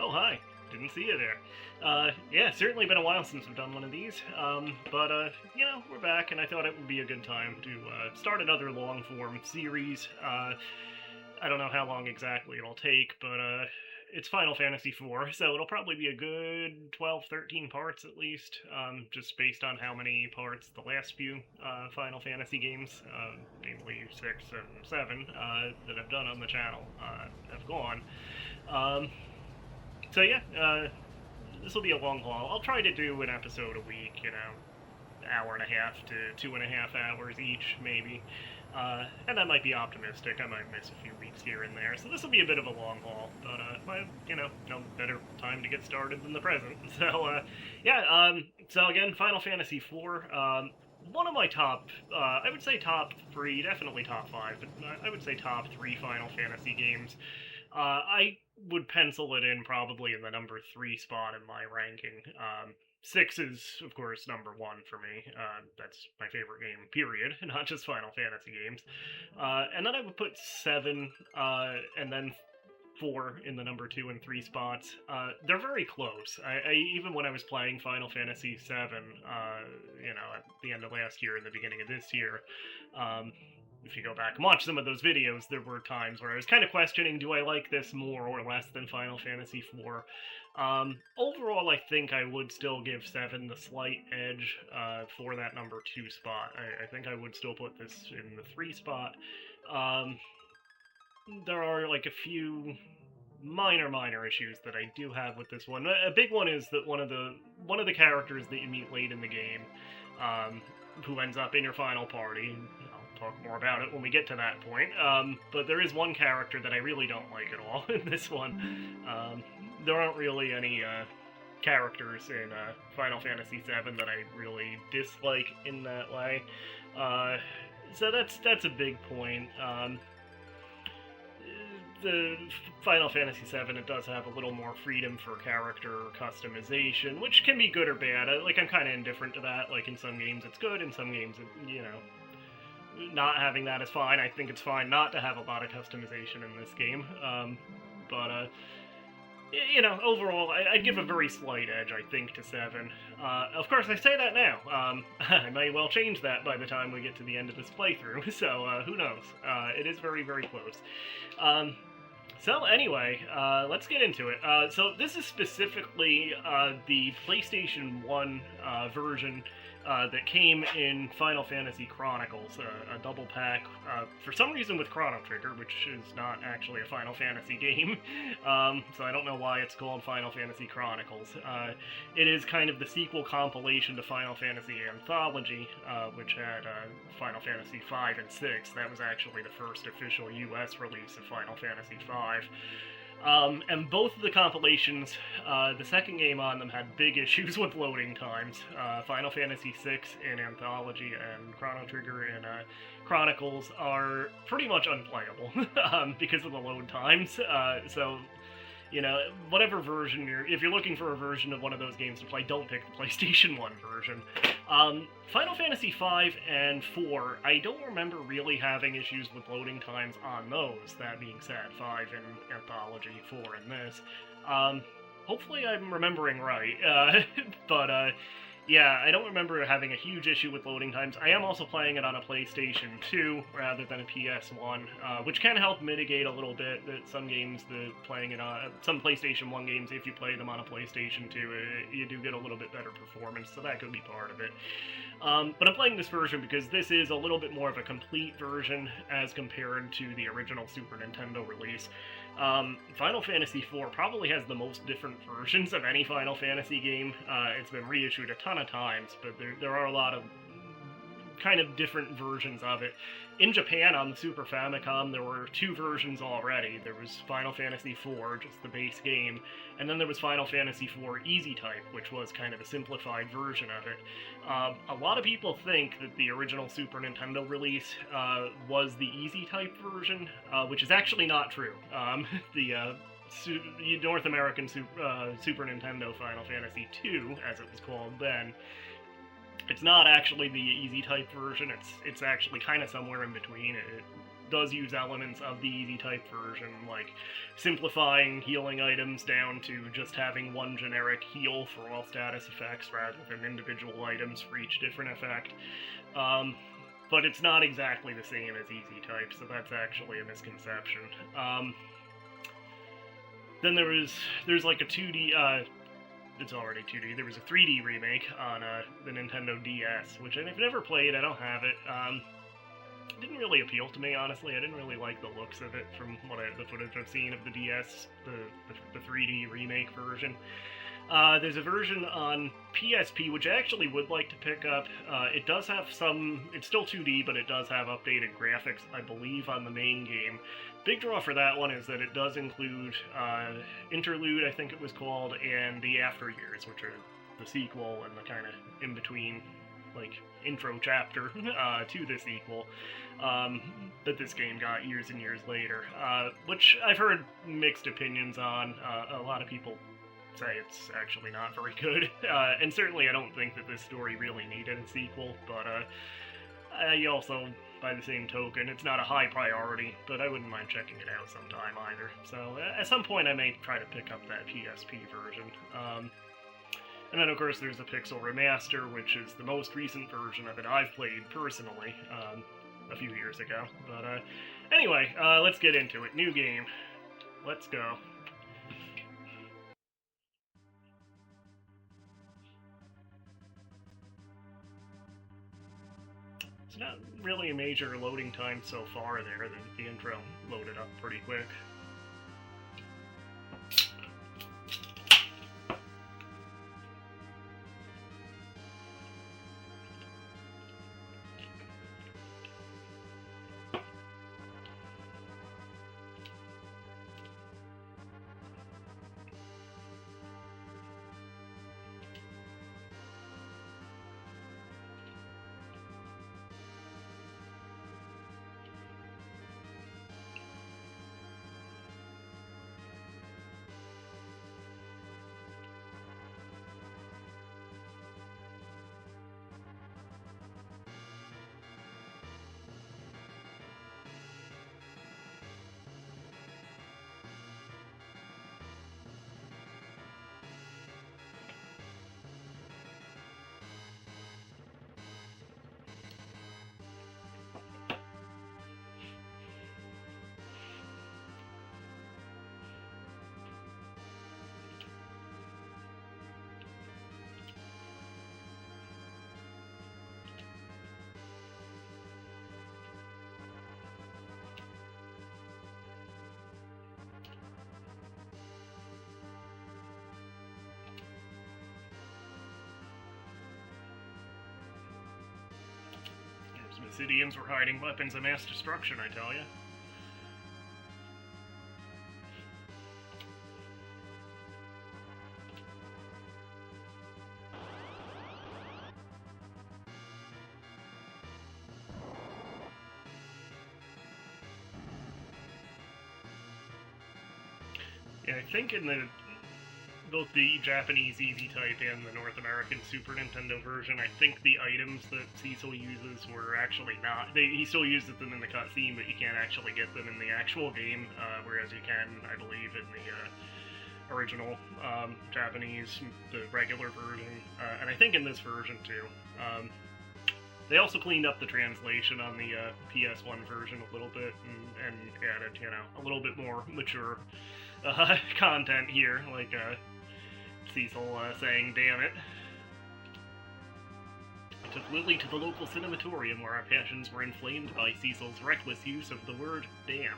Oh, hi. Didn't see you there. Yeah, certainly been a while since we've done one of these. We're back, and I thought it would be a good time to start another long-form series. I don't know how long exactly it'll take, but it's Final Fantasy IV, so it'll probably be a good 12, 13 parts at least, just based on how many parts the last few Final Fantasy games, namely 6 and 7, that I've done on the channel, have gone. This will be a long haul. I'll try to do an episode a week, hour and a half to 2.5 hours each, maybe. And that might be optimistic. I might miss a few weeks here and there. So this will be a bit of a long haul, but, no better time to get started than the present. So again, Final Fantasy IV, one of my top, I would say top 3, definitely top 5, but I would say top 3 Final Fantasy games. I would pencil it in probably in the number 3 spot in my ranking. 6 is, of course, number 1 for me. That's my favorite game, period, not just Final Fantasy games. And then I would put 7, and then 4 in the number 2 and 3 spots. They're very close. Even when I was playing Final Fantasy 7, at the end of last year and the beginning of this year, if you go back and watch some of those videos, there were times where I was kind of questioning, do I like this more or less than Final Fantasy IV? Overall, I think I would still give 7 the slight edge for that number 2 spot. I think I would still put this in the 3 spot. There are like a few minor issues that I do have with this one. A big one is that one of the characters that you meet late in the game, who ends up in your final party. I'll talk more about it when we get to that point. But there is one character that I really don't like at all in this one. There aren't really any characters in Final Fantasy VII that I really dislike in that way. So that's a big point. The Final Fantasy VII, it does have a little more freedom for character customization, which can be good or bad. I'm kind of indifferent to that. Like, in some games it's good, in some games, not having that is fine. I think it's fine not to have a lot of customization in this game. Overall, I'd give a very slight edge, I think, to 7. Of course, I say that now. I may well change that by the time we get to the end of this playthrough, so who knows? It is very, very close. So anyway, let's get into it. So this is specifically the PlayStation 1 version that came in Final Fantasy Chronicles, a double pack, for some reason with Chrono Trigger, which is not actually a Final Fantasy game, so I don't know why it's called Final Fantasy Chronicles. It is kind of the sequel compilation to Final Fantasy Anthology, which had Final Fantasy V and 6. That was actually the first official US release of Final Fantasy V. And both of the compilations, the second game on them had big issues with loading times. Final Fantasy VI in Anthology and Chrono Trigger in Chronicles are pretty much unplayable because of the load times. Whatever version if you're looking for a version of one of those games to play, don't pick the PlayStation 1 version. Final Fantasy V and 4, I don't remember really having issues with loading times on those. That being said, 5 in Anthology, 4 in this. Hopefully I'm remembering right, yeah, I don't remember having a huge issue with loading times. I am also playing it on a PlayStation 2 rather than a PS1, which can help mitigate a little bit that some games, some PlayStation 1 games, if you play them on a PlayStation 2, you do get a little bit better performance, so that could be part of it. But I'm playing this version because this is a little bit more of a complete version as compared to the original Super Nintendo release. Final Fantasy IV probably has the most different versions of any Final Fantasy game. It's been reissued a ton of times, but there are a lot of kind of different versions of it. In Japan, on the Super Famicom, there were 2 versions already. There was Final Fantasy IV, just the base game, and then there was Final Fantasy IV Easy Type, which was kind of a simplified version of it. A lot of people think that the original Super Nintendo release was the Easy Type version, which is actually not true. The North American Super Nintendo Final Fantasy II, as it was called then, it's not actually the easy type version. It's actually kind of somewhere in between. does use elements of the easy type version, like simplifying healing items down to just having one generic heal for all status effects rather than individual items for each different effect. But it's not exactly the same as easy type, so that's actually a misconception. Then there's like a 2D, it's already 2D, there was a 3D remake on the Nintendo DS, which I've never played, I don't have it. It didn't really appeal to me, honestly. I didn't really like the looks of it from the footage I've seen of the DS, the 3D remake version. There's a version on PSP, which I actually would like to pick up. It does have it's still 2D, but it does have updated graphics, I believe, on the main game. Big draw for that one is that it does include Interlude, I think it was called, and the After Years, which are the sequel and the kind of in-between, like, intro chapter to the sequel that this game got years and years later, which I've heard mixed opinions on. A lot of people say it's actually not very good, and certainly I don't think that this story really needed a sequel, but I also, by the same token, it's not a high priority, but I wouldn't mind checking it out sometime either. So at some point I may try to pick up that PSP version. And then, of course, there's the Pixel Remaster, which is the most recent version of it I've played personally a few years ago. But anyway, let's get into it. New game. Let's go. It's not really a major loading time so far there. The intro loaded up pretty quick. Obsidians were hiding weapons of mass destruction, I tell ya. Yeah, I think in both the Japanese Easy Type and the North American Super Nintendo version, I think the items that Cecil uses were actually not... he still uses them in the cutscene, but you can't actually get them in the actual game, whereas you can, I believe, in the original Japanese, the regular version, and I think in this version too. They also cleaned up the translation on the PS1 version a little bit and added, a little bit more mature content here, like Cecil saying, "Damn it." I took Lily to the local cinematorium where our passions were inflamed by Cecil's reckless use of the word damn.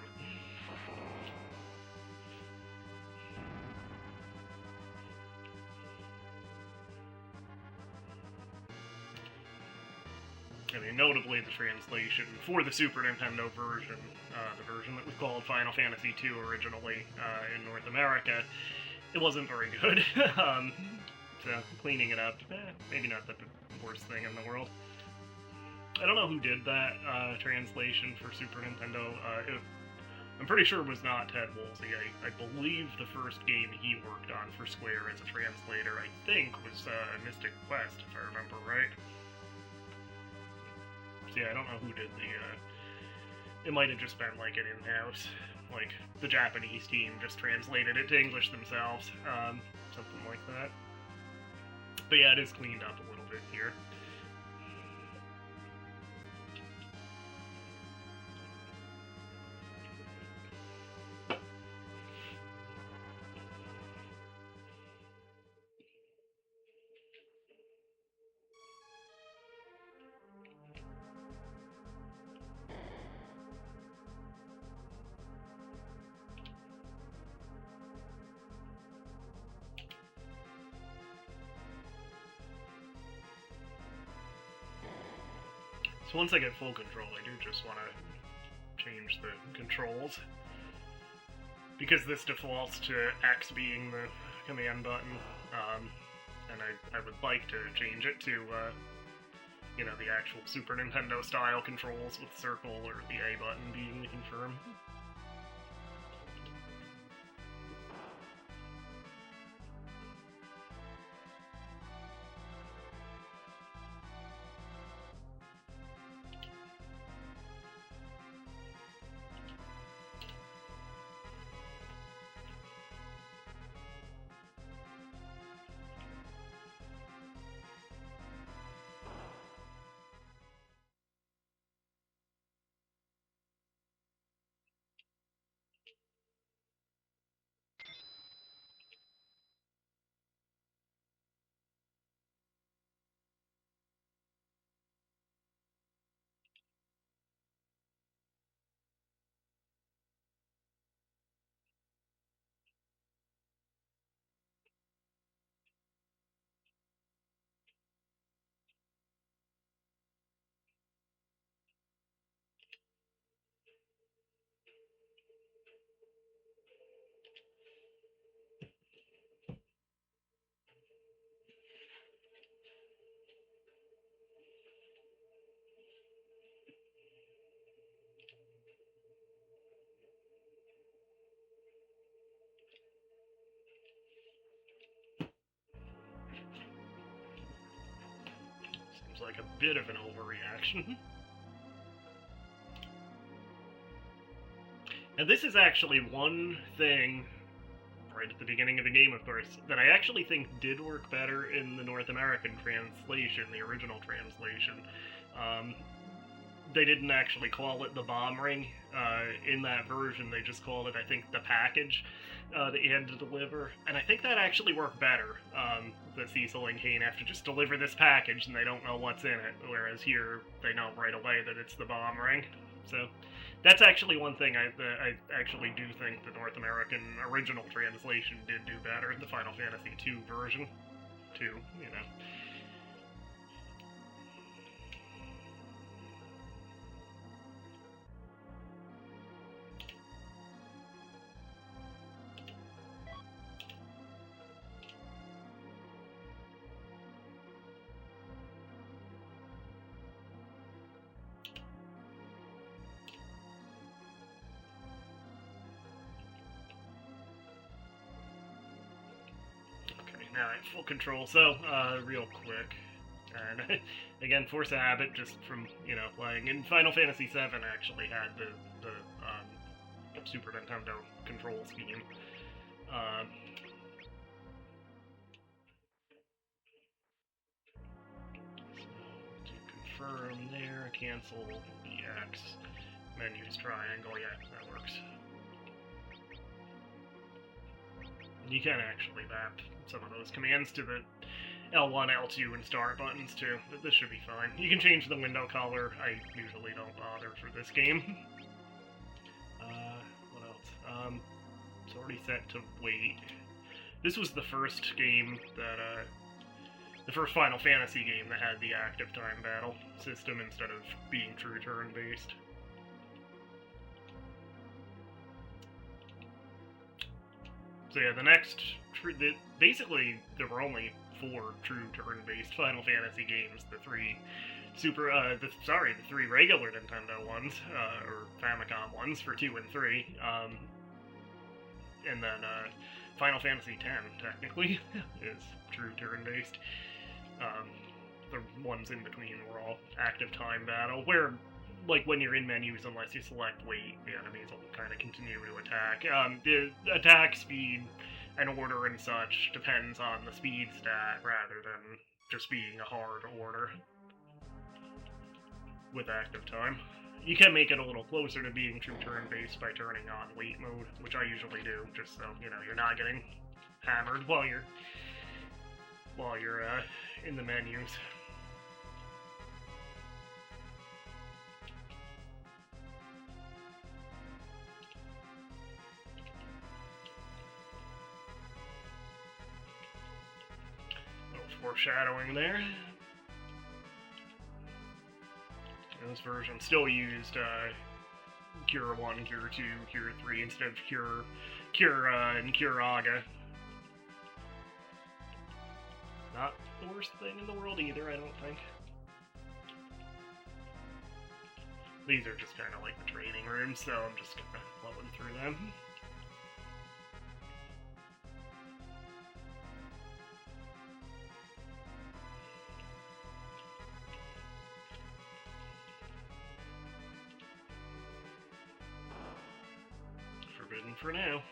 I mean, notably the translation for the Super Nintendo version, the version that was called Final Fantasy II originally in North America, it wasn't very good. So cleaning it up, maybe not the worst thing in the world. I don't know who did that translation for Super Nintendo. I'm pretty sure it was not Ted Woolsey. I believe the first game he worked on for Square as a translator, I think, was Mystic Quest, if I remember right. Yeah, I don't know who did It might have just been like an in-house, like the Japanese team just translated it to English themselves, something like that. But yeah, it is cleaned up a little bit here. So once I get full control, I do just want to change the controls. Because this defaults to X being the command button, and I would like to change it to, you know, the actual Super Nintendo style controls with circle or the A button being the confirm. Seems like a bit of an overreaction. And this is actually one thing, right at the beginning of the game, of course, that I actually think did work better in the North American translation, the original translation. They didn't actually call it the bomb ring. In that version, they just called it, I think, the package that you had to deliver. And I think that actually worked better. The Cecil and Kane have to just deliver this package and they don't know what's in it, whereas here, they know right away that it's the bomb ring. So that's actually one thing I actually do think the North American original translation did do better, the Final Fantasy II version, too, you know. Now I have full control, so, real quick, and again, force a habit just from, you know, playing, and Final Fantasy VII actually had the Super Nintendo control scheme. So, to confirm there, cancel the X, menus triangle, yeah, that works. You can actually map some of those commands to the L1, L2, and start buttons too, but this should be fine. You can change the window color. I usually don't bother for this game. What else? It's already set to wait. This was the first game that, the first Final Fantasy game that had the active time battle system instead of being true turn-based. So yeah, the next, basically, there were only 4 true turn-based Final Fantasy games. The 3 the 3 regular Nintendo ones, or Famicom ones for 2 and 3, and then Final Fantasy X, technically, is true turn-based. The ones in between were all active time battle, where like when you're in menus, unless you select wait, the enemies will kind of continue to attack. The attack speed and order and such depends on the speed stat rather than just being a hard order with active time. You can make it a little closer to being true turn-based by turning on wait mode, which I usually do, just so, you know, you're not getting hammered while you're in the menus. Foreshadowing there. This version still used Cure 1, Cure 2, Cure 3 instead of Cure and Cure Aga. Not the worst thing in the world either, I don't think. These are just kind of like the training rooms, so I'm just kind of flowing through them. For now.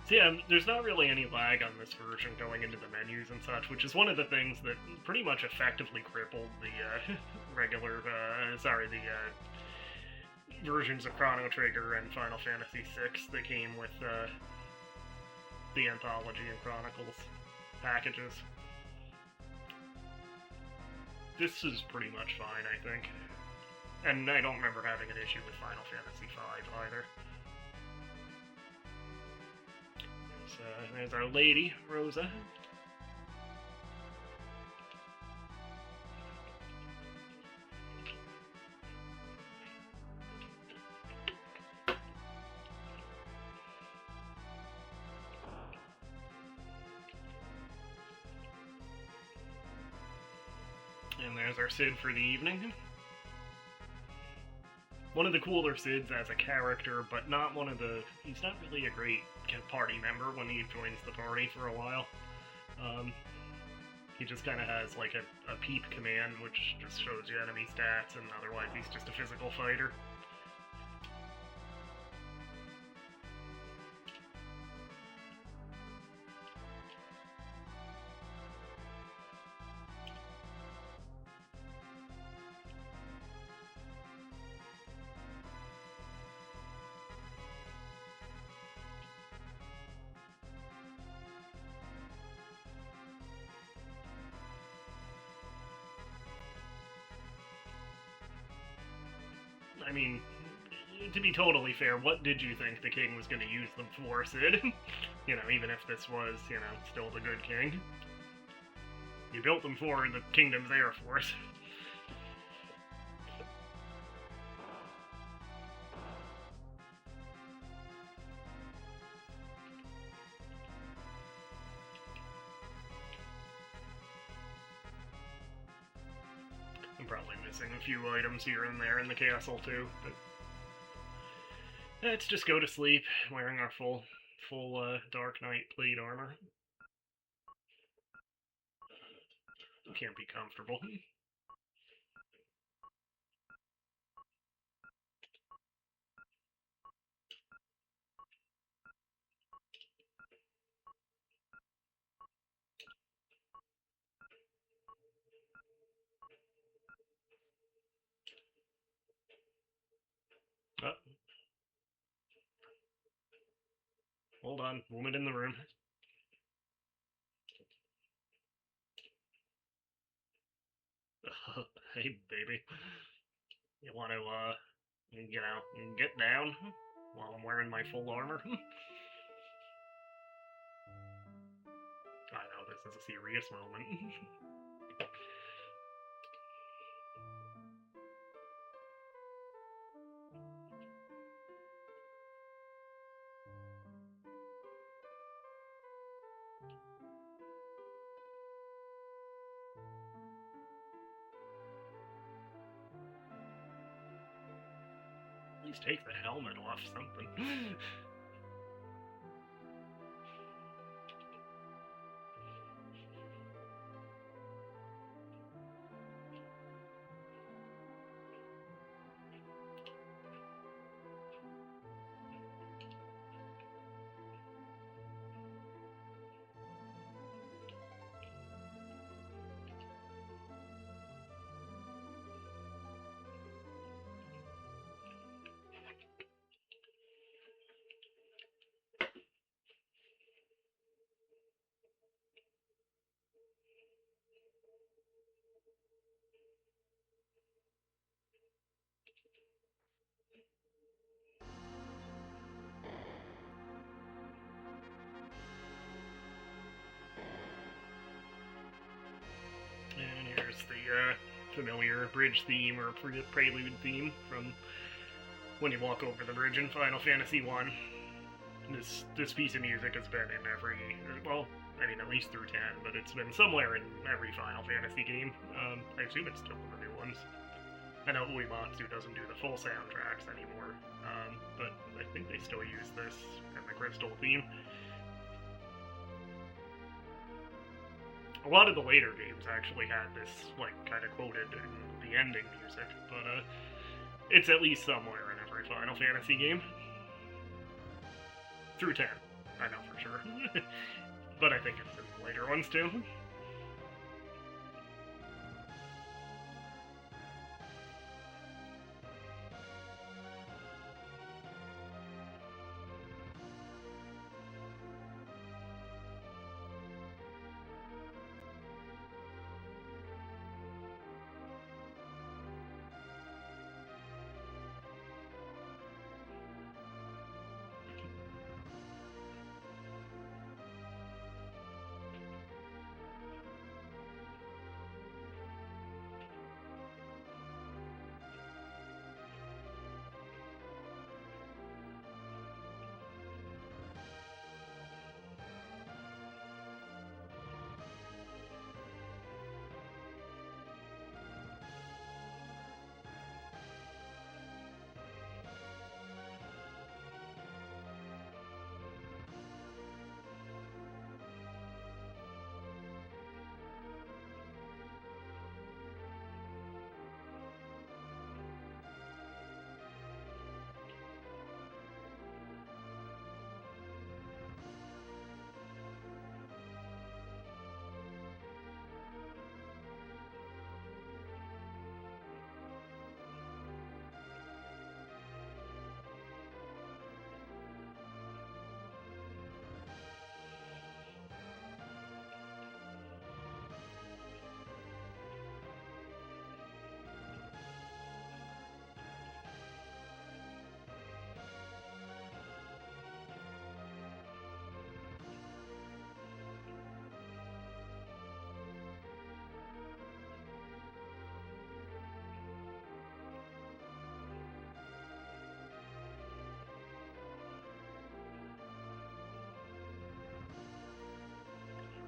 So yeah, there's not really any lag on this version going into the menus and such, which is one of the things that pretty much effectively crippled the versions of Chrono Trigger and Final Fantasy VI that came with the Anthology and Chronicles packages. This is pretty much fine, I think. And I don't remember having an issue with Final Fantasy V either. There's our lady, Rosa. And there's our Cid for the evening. One of the cooler Cids as a character, but not one of the... He's not really a great party member when he joins the party for a while. He just kind of has like a peep command, which just shows you enemy stats, and otherwise he's just a physical fighter. I mean, to be totally fair, what did you think the king was going to use them for, Cid? You know, even if this was, you know, still the good king. You built them for the kingdom's Air Force. I'm probably missing a few items here and there in the castle too, but let's just go to sleep wearing our full Dark Knight plate armor. Can't be comfortable. Oh. Hold on, woman in the room. Hey, baby. You want to, you know, get down while I'm wearing my full armor? I know, this is a serious moment. At least take the helmet off something. familiar bridge theme or prelude theme from when you walk over the bridge in Final Fantasy 1. This piece of music has been in every, well, I mean, at least through 10, but it's been somewhere in every Final Fantasy game. I assume it's still in the new ones. I know Uematsu doesn't do the full soundtracks anymore, but I think they still use this and the Crystal theme. A lot of the later games actually had this, like, kind of quoted in the ending music, but it's at least somewhere in every Final Fantasy game. Through 10, I know for sure. But I think it's in the later ones too.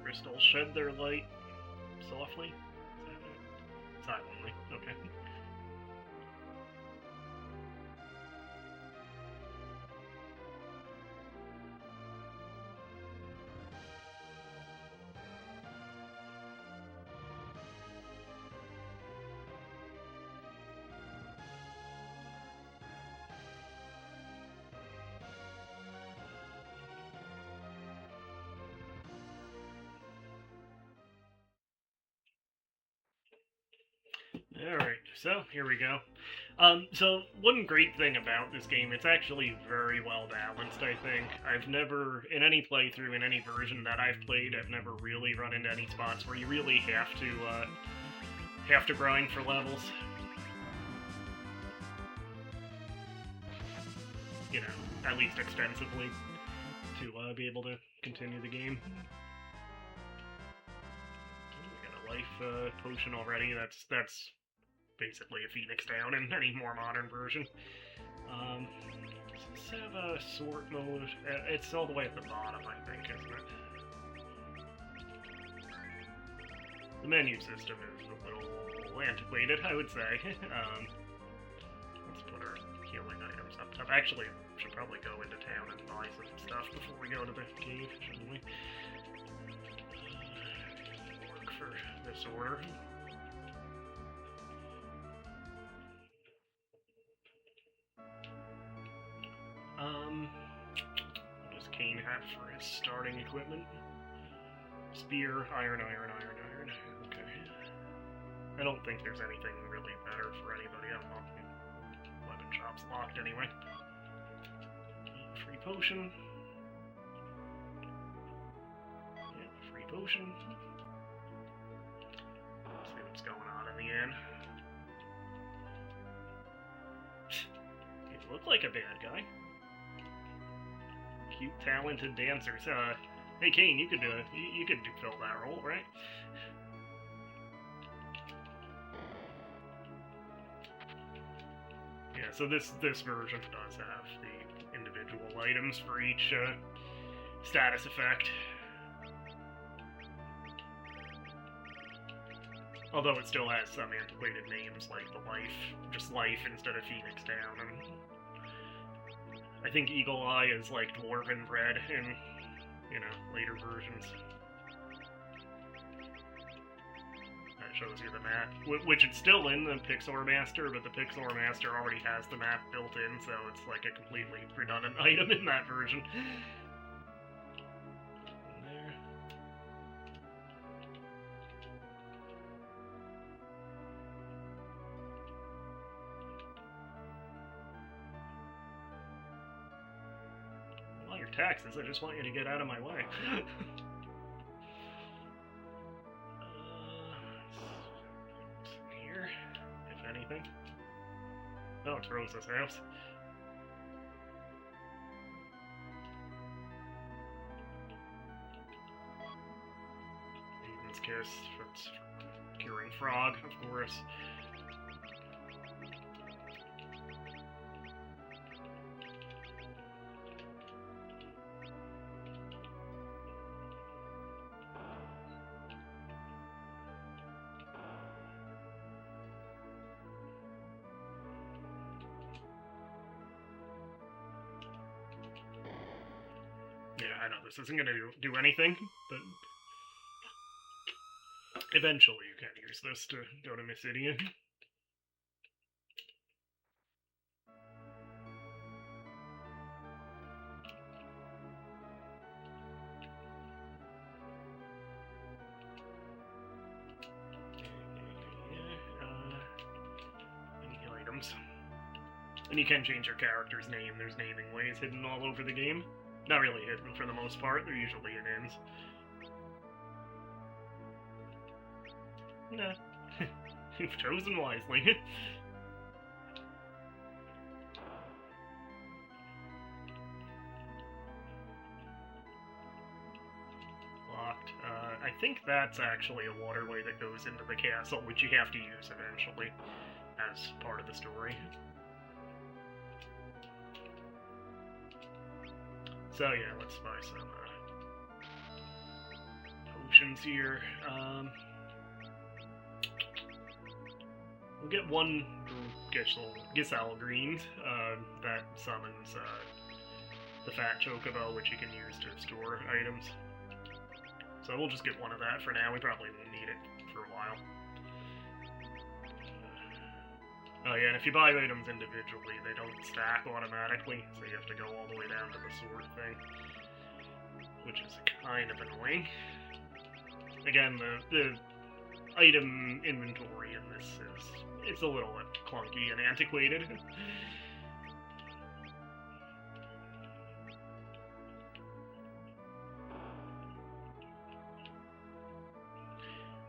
Crystals shed their light softly? Is that it? Silently, okay. Alright, so here we go. So one great thing about this game, it's actually very well balanced, I think. I've never, in any playthrough, in any version that I've played, I've never really run into any spots where you really have to grind for levels. You know, at least extensively, to be able to continue the game. We got a life potion already, that's basically a Phoenix Down in any more modern version. Let's have a sort mode. It's all the way at the bottom, I think, isn't it? The menu system is a little antiquated, I would say. Let's put our healing items up top. Actually, we should probably go into town and buy some stuff before we go to the cave, shouldn't we? Work for this order. What does Kane have for his starting equipment? Spear, iron. Okay. I don't think there's anything really better for anybody. I don't know. Weapon shop's locked anyway. Free potion. Yeah, free potion. Let's see what's going on in the end. You look like a bad guy. Cute, talented dancers. Hey Kane, you could fill that role, right? Yeah, so this version does have the individual items for each status effect. Although it still has some antiquated names like the Life, just Life instead of Phoenix Down, and I think Eagle Eye is like Dwarven Red in, you know, later versions. That shows you the map, which it's still in the Pixar Master, but the Pixar Master already has the map built in, so it's like a completely redundant item in that version. There. Well, your taxes, I just want you to get out of my way. Here, if anything. Oh, it's Rosa's house. Maiden's Kiss for curing frog, of course. Yeah, I know this isn't going to do anything, but eventually you can use this to go to Mysidian. Any items. And you can change your character's name. There's naming ways hidden all over the game. Not really hidden for the most part, they're usually in inns. Nah. You've chosen wisely. Locked. I think that's actually a waterway that goes into the castle, which you have to use eventually as part of the story. So yeah, let's buy some potions here. We'll get one Giselle Green that summons the Fat Chocobo, which you can use to store items. So we'll just get one of that for now. We probably won't need it for a while. Oh yeah, and if you buy items individually, they don't stack automatically, so you have to go all the way down to the sword thing, which is kind of annoying. Again, the item inventory in this it's a little clunky and antiquated.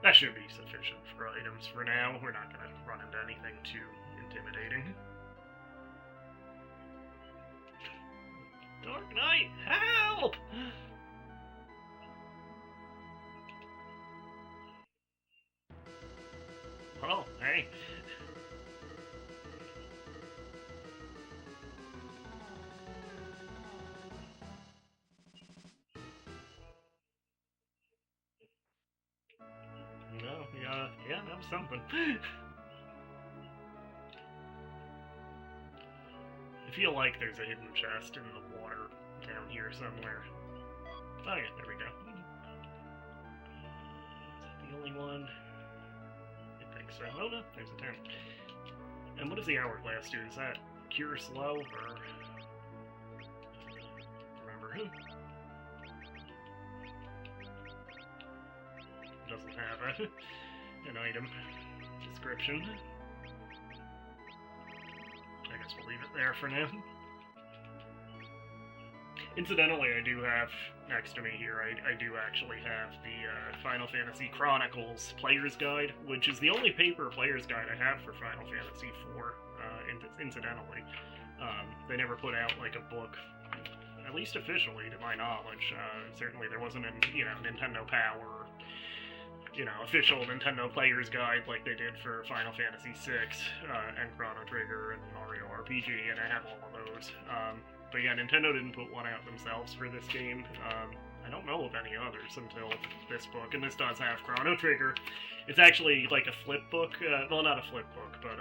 That should be sufficient for items for now. We're not going to run into anything too intimidating. Dark Knight, help! Oh, hey. No, yeah, that was something. I feel like there's a hidden chest in the water down here somewhere. Oh yeah, there we go. Is that the only one? I think so. Oh no, there's a 10. And what does the hourglass do? Is that cure slow or... remember who? Doesn't have an item description. I guess we'll leave it there for now. Incidentally, I do have, next to me here, I do actually have the Final Fantasy Chronicles Player's Guide, which is the only paper Player's Guide I have for Final Fantasy IV, incidentally. They never put out, like, a book, at least officially, to my knowledge. Certainly there wasn't a, Nintendo Power official Nintendo Player's Guide like they did for Final Fantasy VI and Chrono Trigger and Mario RPG, and I have all of those. But yeah, Nintendo didn't put one out themselves for this game. I don't know of any others until this book, and this does have Chrono Trigger. It's actually like a flip book. Well, not a flip book, but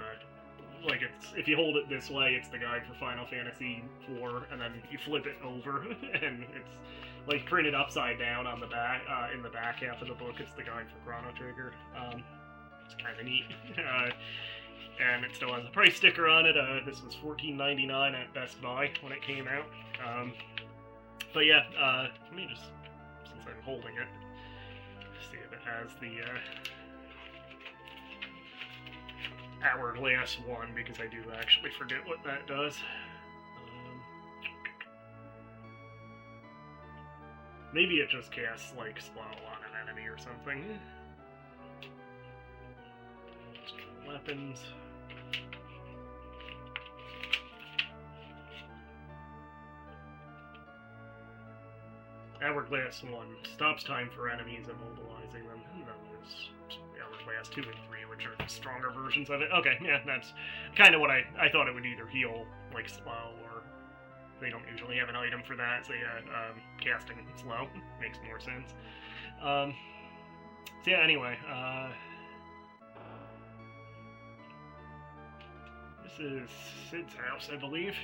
like if you hold it this way, it's the guide for Final Fantasy IV, and then you flip it over, and it's like printed upside down on the back. In the back half of the book, it's the guide for Chrono Trigger. It's kind of neat. And it still has a price sticker on it. This was $14.99 at Best Buy when it came out. But yeah, let me just, since I'm holding it, see if it has the Hourglass one, because I do actually forget what that does. Maybe it just casts, like, slow on an enemy or something. Weapons. Hourglass 1 stops time for enemies, immobilizing them. And then there's Hourglass 2 and 3, which are the stronger versions of it. Okay, yeah, that's kind of what I thought it would either heal, like, slow, or they don't usually have an item for that, so yeah, casting slow makes more sense. So yeah, anyway, this is Sid's house, I believe.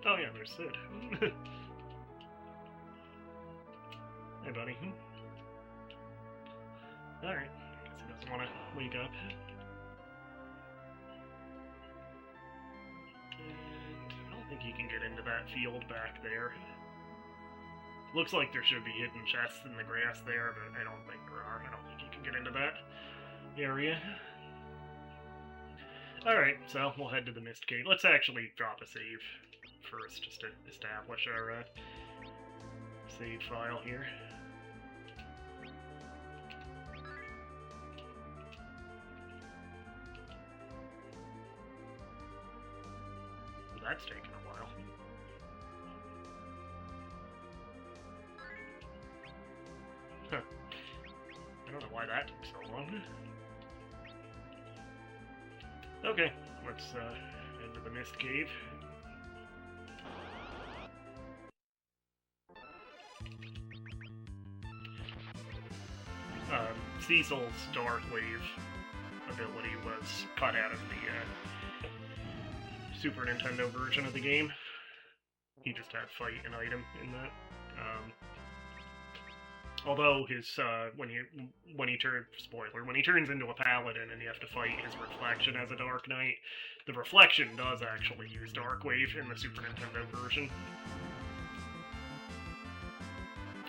Oh yeah, there's Sid. Hey, buddy. Alright, I guess he doesn't want to wake up. And I don't think he can get into that field back there. Looks like there should be hidden chests in the grass there, but I don't think there are. I don't think you can get into that area. Alright, so we'll head to the Mist Cave. Let's actually drop a save first, just to establish our save file here. That's taken a while. Huh. I don't know why that took so long. Okay, let's head to the Mist Cave. Cecil's Darkwave ability was cut out of the Super Nintendo version of the game. He just had fight and item in that. Although his when he turns into a paladin and you have to fight his reflection as a Dark Knight, the reflection does actually use Darkwave in the Super Nintendo version.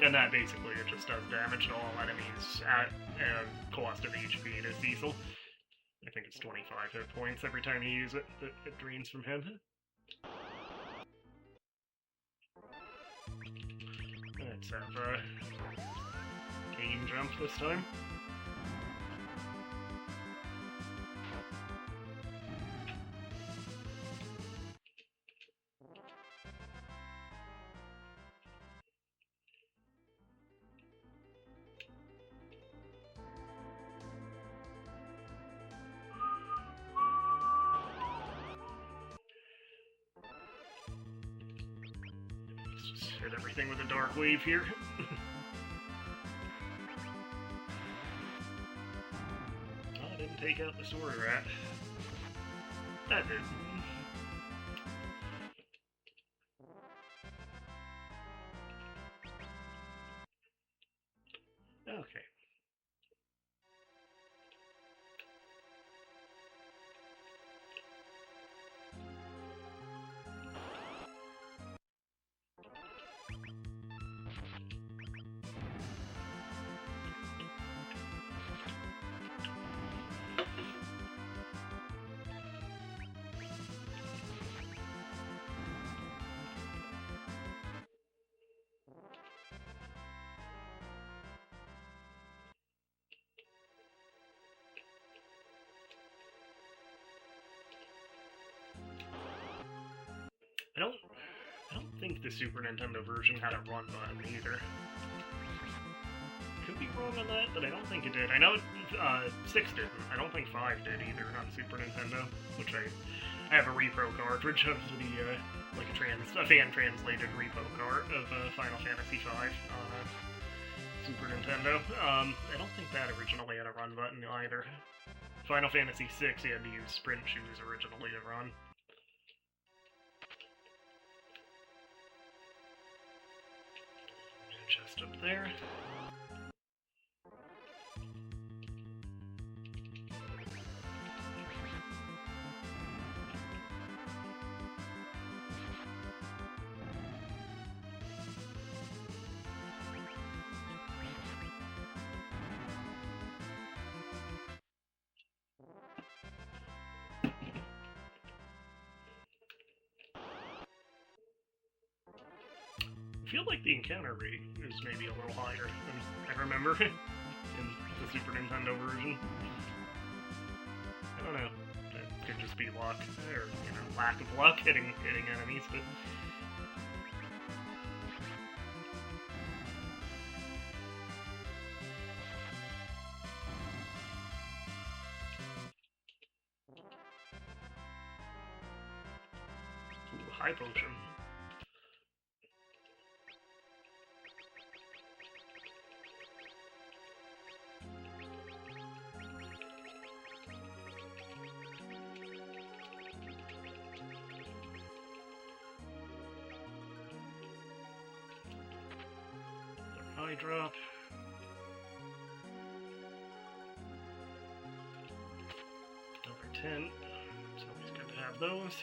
And that basically, it just does damage to all enemies at cost of HP to Cecil. I think it's 25 hit points every time you use it that it drains from him. Let's have a game jump this time. Hit everything with a dark wave here. Oh, I didn't take out the sword rat. That did. Okay. the Super Nintendo version had a run button either. Could be wrong on that, but I don't think it did. I know 6 didn't. I don't think 5 did either on Super Nintendo, which I have a repro cartridge of the, like a fan-translated repo cart of Final Fantasy V on Super Nintendo. I don't think that originally had a run button either. Final Fantasy VI, you had to use sprint shoes originally to run. Chest up there. I feel like the encounter rate is maybe a little higher than I remember in the Super Nintendo version. I don't know. It could just be luck, or, lack of luck hitting enemies, but... Ooh, high potion. Eye drop. Over 10. It's always good to have those.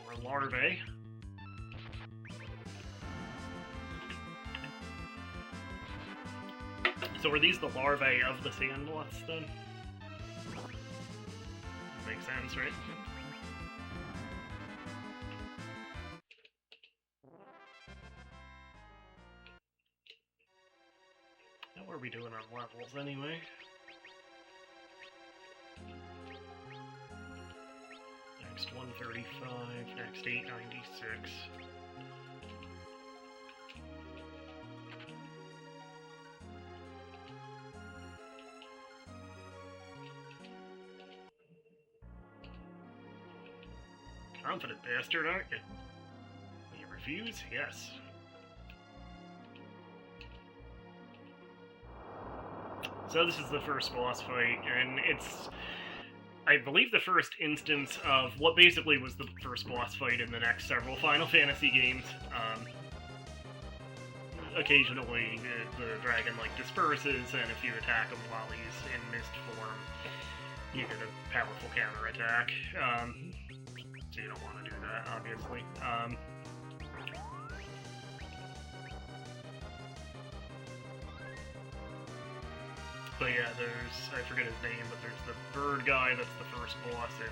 More larvae. So are these the larvae of the sandlots then? Makes sense, right? What are we doing on levels anyway? Next 135, next 896. Confident bastard, aren't you? You refuse? Yes. So this is the first boss fight, and it's, I believe, the first instance of what basically was the first boss fight in the next several Final Fantasy games. Occasionally, the dragon, disperses, and if you attack him while he's in mist form, you get a powerful counterattack. So you don't want to do that, obviously. But yeah, I forget his name, but there's the bird guy that's the first boss in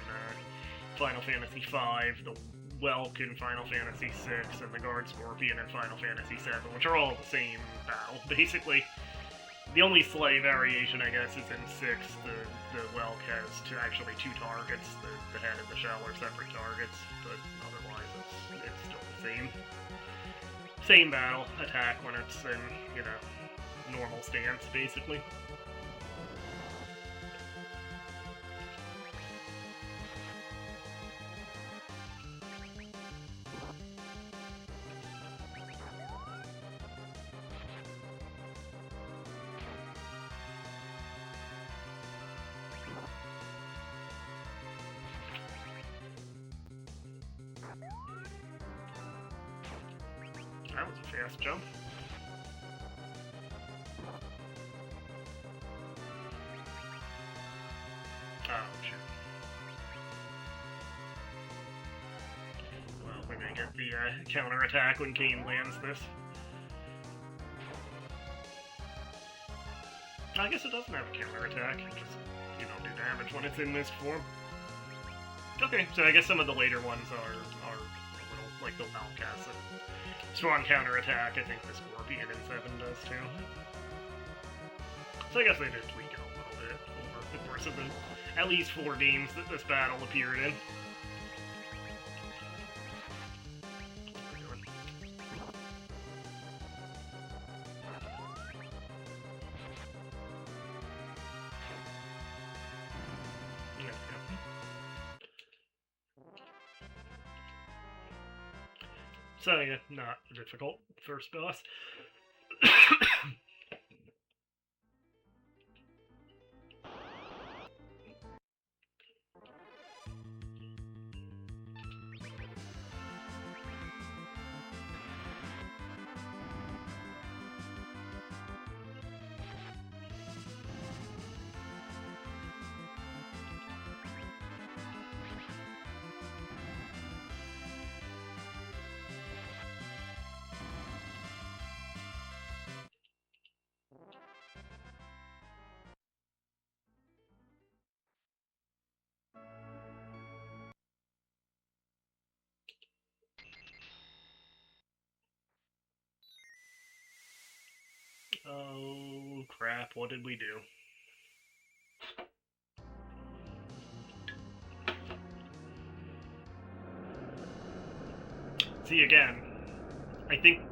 Final Fantasy V, the Welk in Final Fantasy VI, and the Guard Scorpion in Final Fantasy VII, which are all the same battle, basically. The only slight variation, I guess, is in 6, the Welk has actually 2 targets, the head and the shell are separate targets, but otherwise it's still the same battle, attack when it's in, normal stance, basically. That was a fast jump. Oh, shit. Well, we may get the counter-attack when Kane lands this. I guess it doesn't have a counter-attack. It just, do damage when it's in this form. Okay, so I guess some of the later ones are a little, like the Welk has a strong counter-attack. I think the Scorpion in 7 does too. So I guess they did tweak it a little bit over the course of the at least 4 games that this battle appeared in. So yeah, not a difficult first boss. Oh crap, what did we do? See, again, I think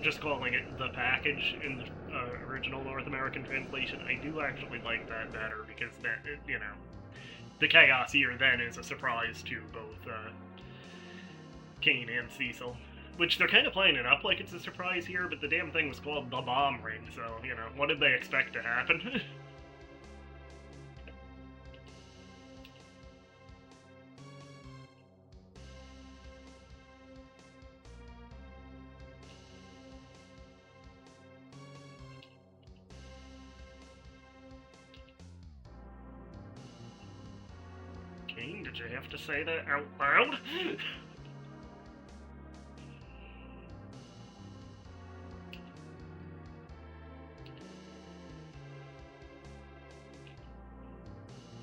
just calling it the package in the original North American translation, I do actually like that better, because that, you know, the chaos here then is a surprise to both Kane and Cecil. Which they're kind of playing it up like it's a surprise here, but the damn thing was called the Bomb Ring, so, you know, what did they expect to happen? Kane, did you have to say that out loud?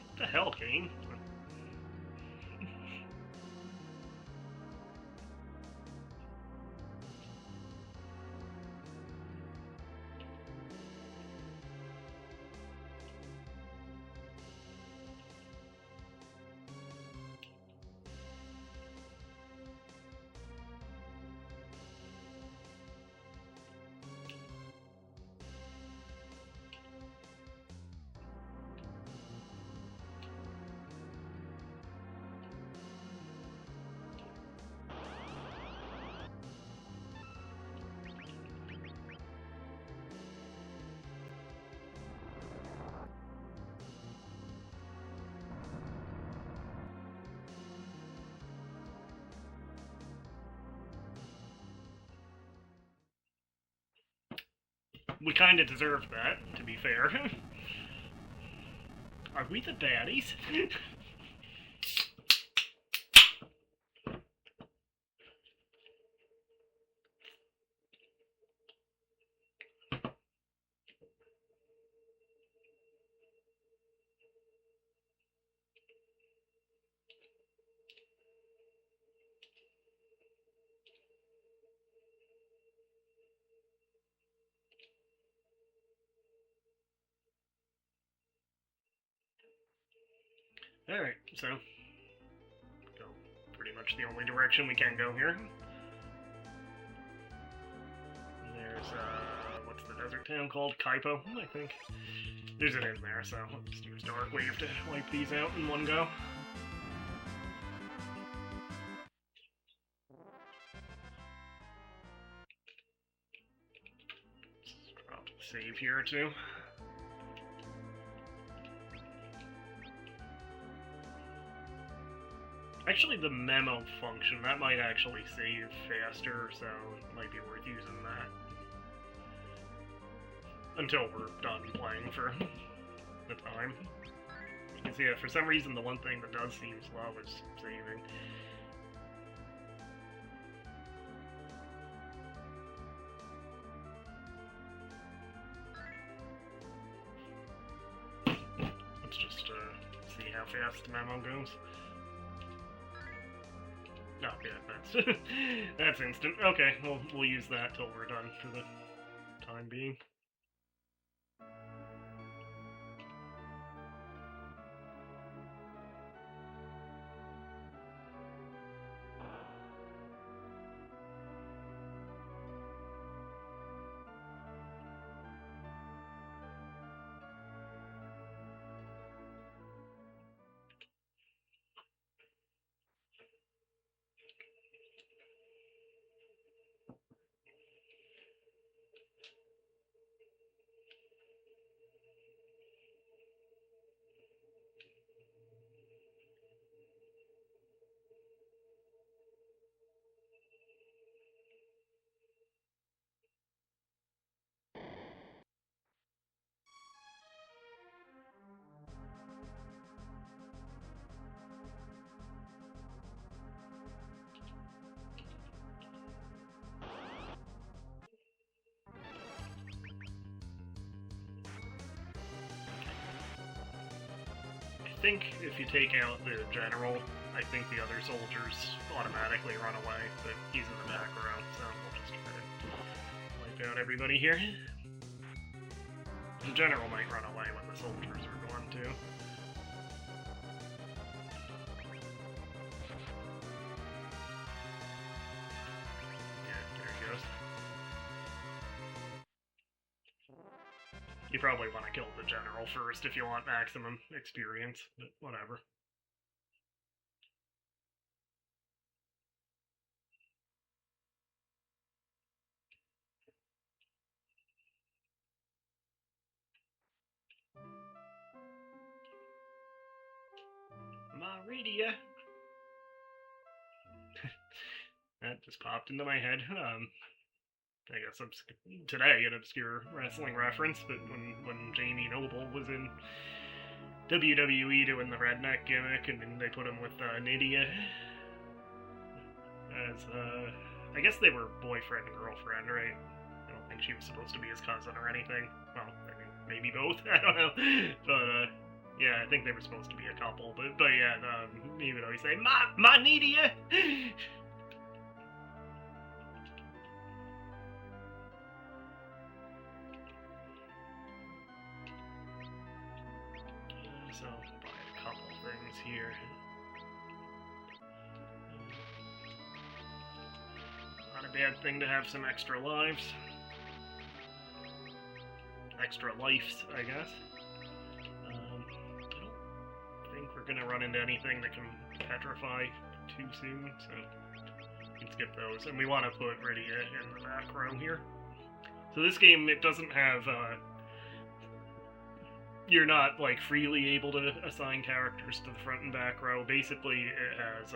What the hell, Kane? We kind of deserved that, to be fair. Are we the baddies? Alright, so go pretty much the only direction we can go here. There's, what's the desert town called? Kaipo, I think. There's an in there, so let's just use Dark Wave to wipe these out in one go. Just drop the save here, too. Actually, the memo function, that might actually save faster, so it might be worth using that. Until we're done playing for the time. Because, yeah, for some reason, the one thing that does seem slow is saving. Let's just see how fast the memo goes. Oh, yeah, that's that's instant. Okay, we'll use that till we're done for the time being. think if you take out the general, I think the other soldiers automatically run away, but he's in the back row, so we'll just try to wipe out everybody here. The general might run away when the soldiers are gone, too. Yeah, there he goes. You probably want to kill the general first if you want maximum experience, but whatever. Maridia! That just popped into my head. I guess today an obscure wrestling reference, but when Jamie Noble was in WWE doing the redneck gimmick, and then they put him with Nydia as, I guess they were boyfriend and girlfriend, right? I don't think she was supposed to be his cousin or anything. Well, I mean, maybe both, I don't know. But, yeah, I think they were supposed to be a couple, but yeah, he would always say, Ma Nydia! So, buy a couple things here. Not a bad thing to have some extra lives. Extra lives, I guess. I don't think we're gonna run into anything that can petrify too soon, so we can skip those. And we want to put Rydia in the back row here. So this game, it doesn't have, you're not, like, freely able to assign characters to the front and back row. Basically, it has,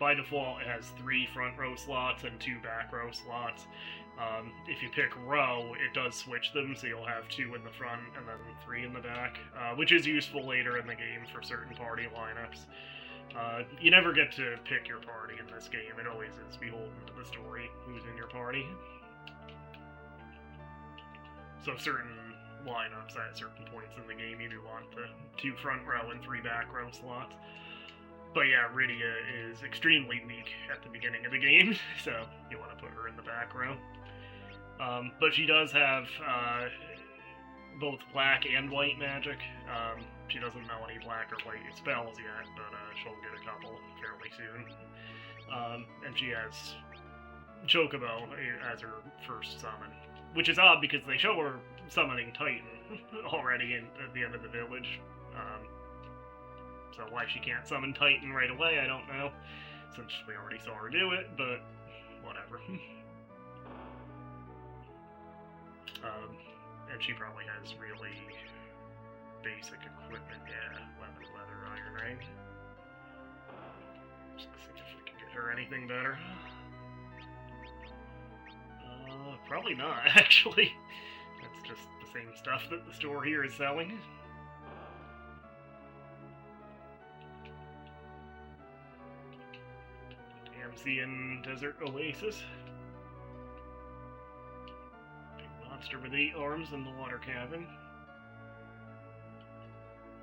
by default, it has 3 front row slots and 2 back row slots. If you pick row, it does switch them, so you'll have 2 in the front and then 3 in the back, which is useful later in the game for certain party lineups. You never get to pick your party in this game. It always is beholden to the story who's in your party. So certain lineups at certain points in the game, you do want the 2 front row and 3 back row slots. But yeah, Rydia is extremely weak at the beginning of the game, so you want to put her in the back row. But she does have both black and white magic. She doesn't know any black or white spells yet, but she'll get a couple fairly soon. And she has Chocobo as her first summon, which is odd because they show her summoning Titan already at the end of the village. So why she can't summon Titan right away, I don't know, since we already saw her do it, but whatever. And she probably has really basic equipment, yeah, leather, iron ring. Just see if we can get her anything better. Probably not, actually. That's just the same stuff that the store here is selling. Damsian Desert Oasis. Big monster with 8 arms in the water cabin.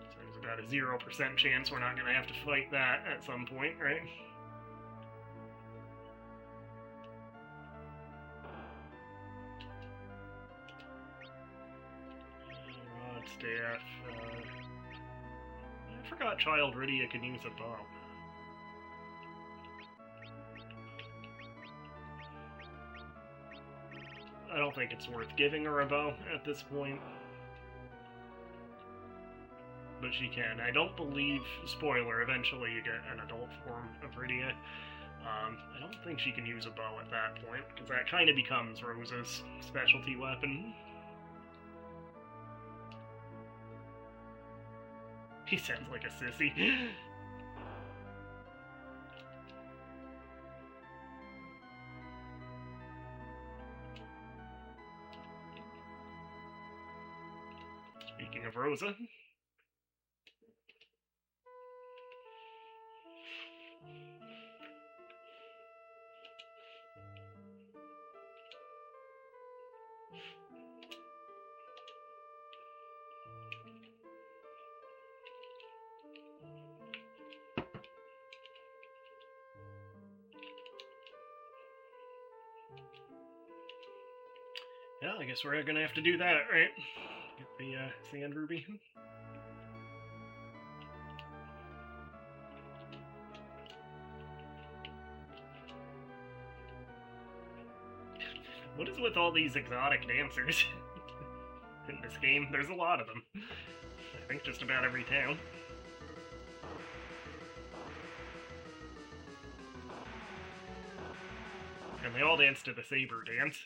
So there's about a 0% chance we're not going to have to fight that at some point, right? Rod staff. I forgot Child Rydia can use a bow. I don't think it's worth giving her a bow at this point. But she can. I don't believe, spoiler, eventually you get an adult form of Rydia. I don't think she can use a bow at that point, because that kind of becomes Rosa's specialty weapon. He sounds like a sissy. Speaking of Rosa. Yeah, I guess we're gonna have to do that, right? Get the sand ruby. What is with all these exotic dancers in this game? There's a lot of them. I think just about every town. And they all dance to the saber dance.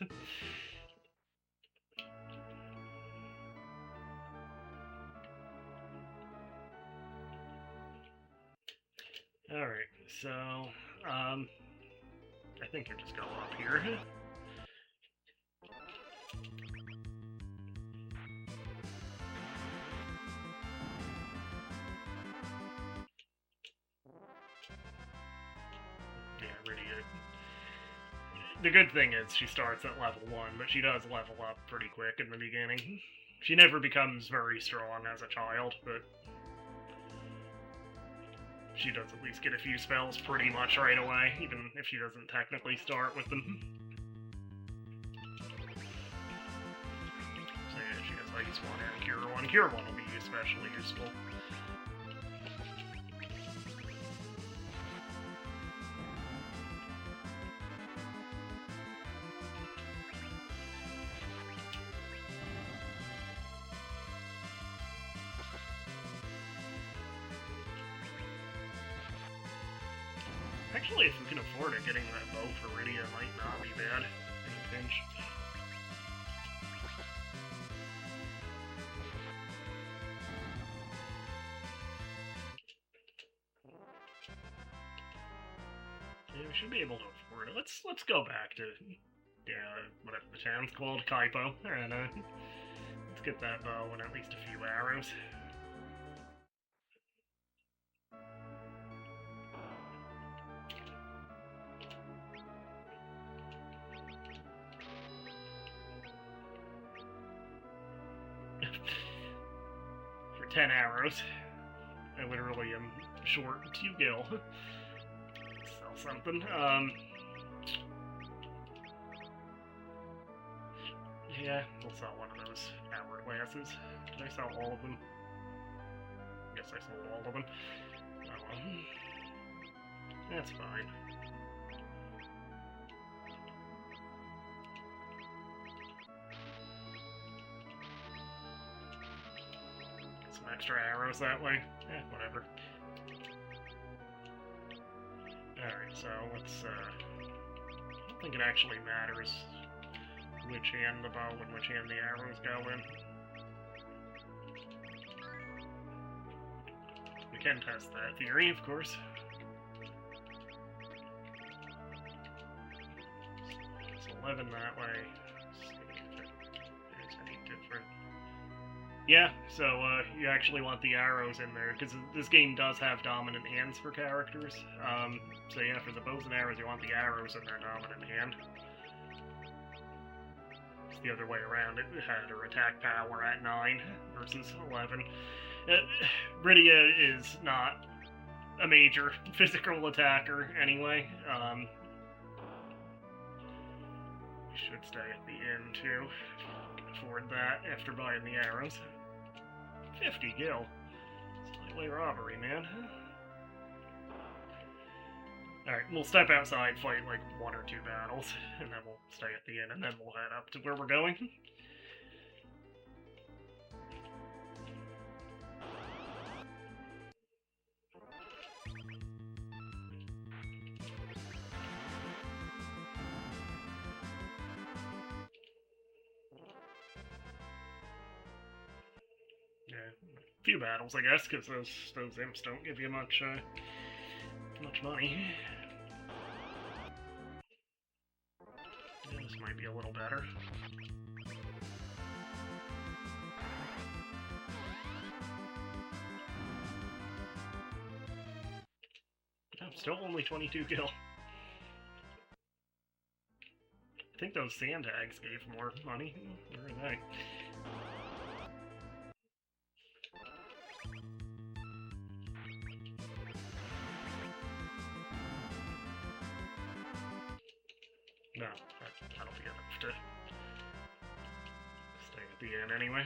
Alright, so, I think you just go up here. Yeah, really good. The good thing is she starts at level 1, but she does level up pretty quick in the beginning. She never becomes very strong as a child, but she does at least get a few spells pretty much right away, even if she doesn't technically start with them. So yeah, she has Ice 1 and Cure 1. Cure 1 will be especially useful. Actually, if we can afford it, getting that bow for Rydia might not be bad in a pinch. Yeah, we should be able to afford it. Let's go back to whatever the town's called, Kaipo, and let's get that bow and at least a few arrows. For 10 arrows, I literally am short 2 gil. Sell something. Yeah, we'll sell one of those hourglasses. Did I sell all of them? Guess I sold all of them. Oh well. That's fine. Get some extra arrows that way. Whatever. Alright, so let's, I don't think it actually matters which hand the bow and which hand the arrows go in. We can test that theory, of course. It's 11 that way. Let's see if there's any different. Yeah, so you actually want the arrows in there, because this game does have dominant hands for characters. So yeah, for the bows and arrows, you want the arrows in their dominant hand. It's the other way around. It had her attack power at 9 versus 11. Rydia is not a major physical attacker anyway. We should stay at the inn too. Can afford that after buying the arrows. 50 gil. Slightly robbery, man. Alright, we'll step outside, fight like 1 or 2 battles, and then we'll stay at the inn, and then we'll head up to where we're going. Yeah, a few battles, I guess, because those imps don't give you much money. Yeah, this might be a little better. Oh, still only 22 gil. I think those sand tags gave more money. Where are they? No, that'll be enough to the end anyway.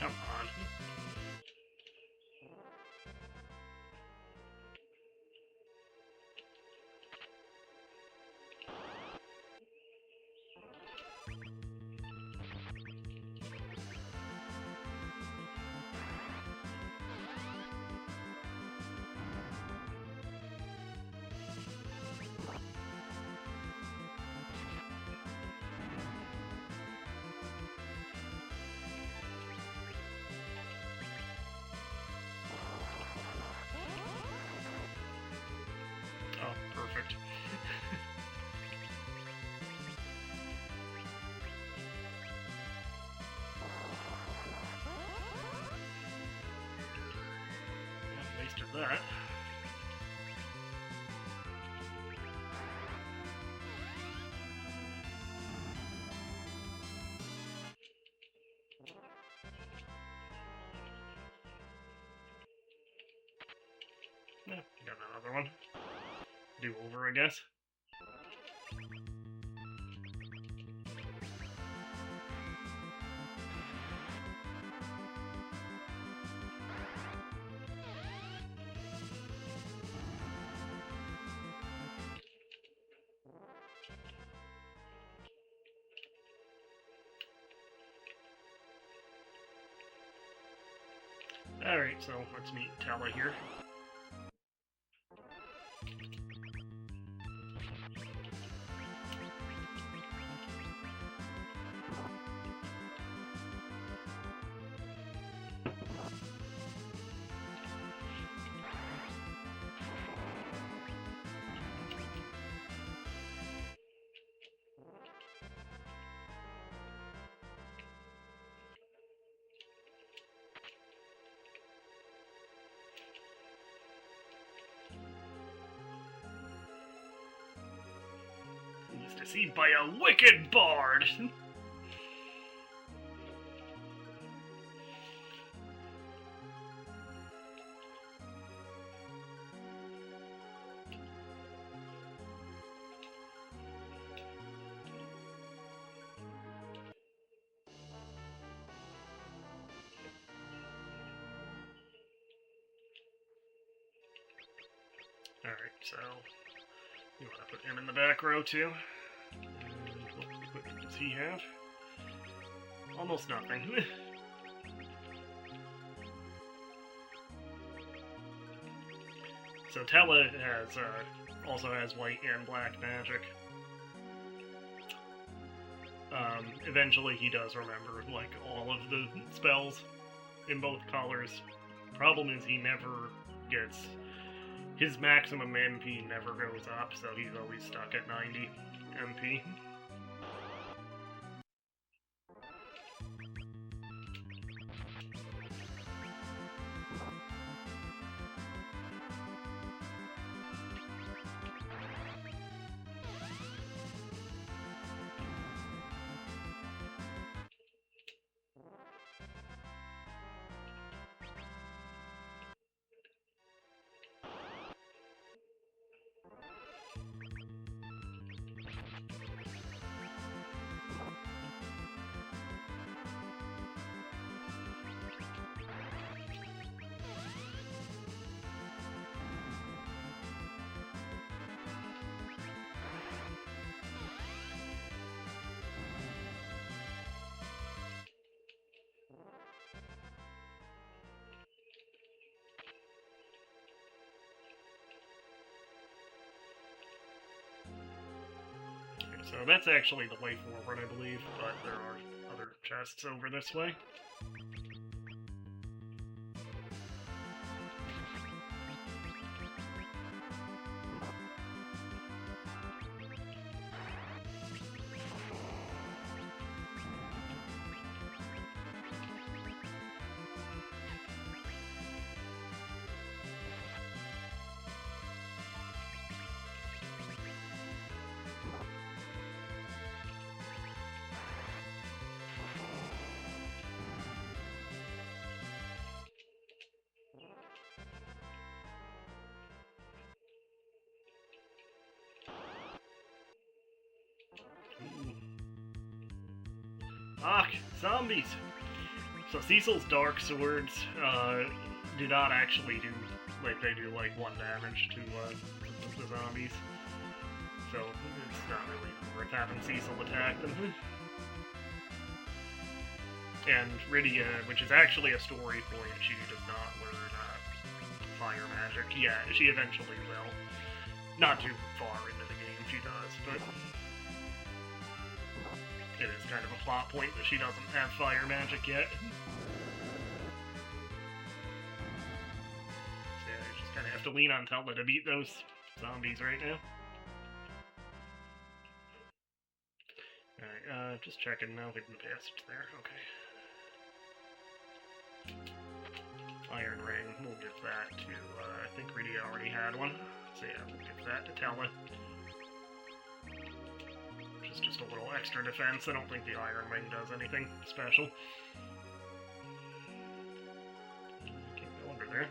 Come on. Oh, perfect. Yeah, wasted that. Yeah, got another one. Do over, I guess. Alright, so let's meet Tella here. He's deceived by a wicked bard! Alright, so you want to put him in the back row too. And what equipment does he have? Almost nothing. So Tella has also has white and black magic. Eventually he does remember like all of the spells in both colors. Problem is he never gets his maximum MP never goes up, so he's always stuck at 90 MP. So that's actually the way forward, I believe, but there are other chests over this way. Ah, zombies! So Cecil's Dark Swords do not actually do, like, they do, like, 1 damage to the zombies. So it's not really worth having Cecil attack them. And Rydia, which is actually a story point, she does not learn fire magic. Yeah, she eventually will. Not too far into the game she does, but it is kind of a plot point that she doesn't have fire magic yet. So yeah, you just kind of have to lean on Telda to beat those zombies right now. Alright, just checking now, hidden passage there, okay. Iron Ring, we'll give that to, I think Rydia already had one. So yeah, we'll give that to Telda. Which is just a little extra defense. I don't think the Iron Ring does anything special. Can't go under there.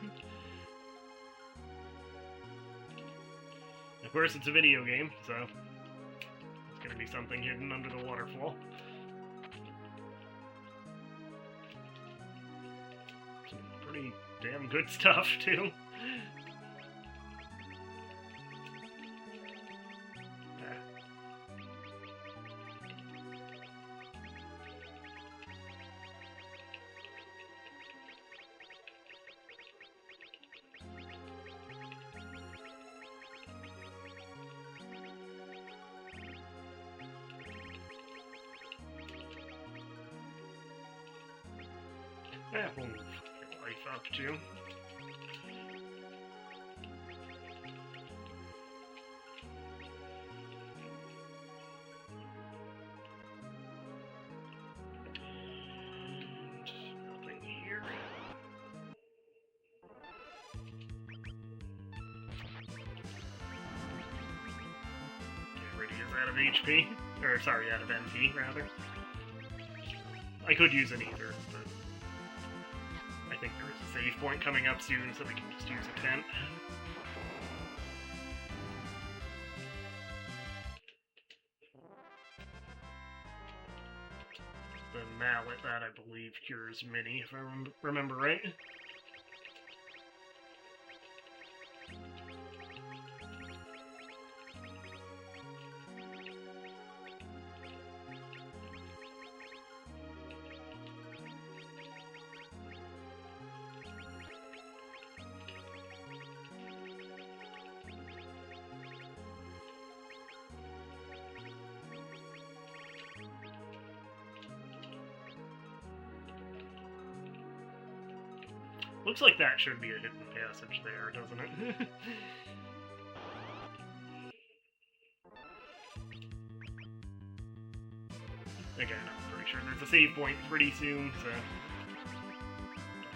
Of course, it's a video game, so it's gonna be something hidden under the waterfall. Some pretty damn good stuff, too. Yeah, we'll move your life up too. And nothing here. Rydia's out of HP. Or, sorry, out of MP, rather. I could use an either, but I think there is a save point coming up soon, so we can just use a tent. The mallet, that I believe cures Minnie, if I remember right. Looks like that should be a hidden passage there, doesn't it? Again, I'm pretty sure there's a save point pretty soon, so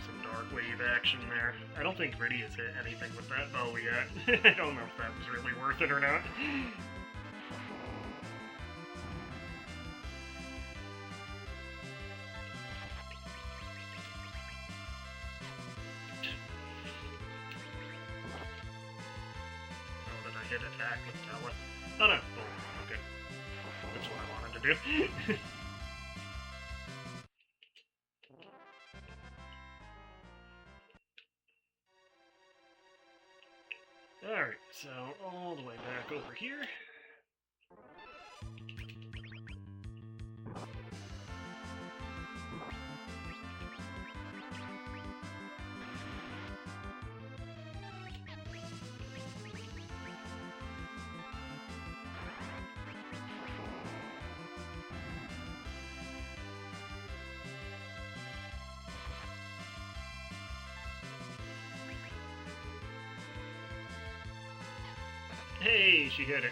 some dark wave action there. I don't think Rydia's hit anything with that bow yet. I don't know if that was really worth it or not. Hit attack with Telda. Oh no. Oh, okay. That's what I wanted to do. Alright, so all the way back over here. Hey, she hit it.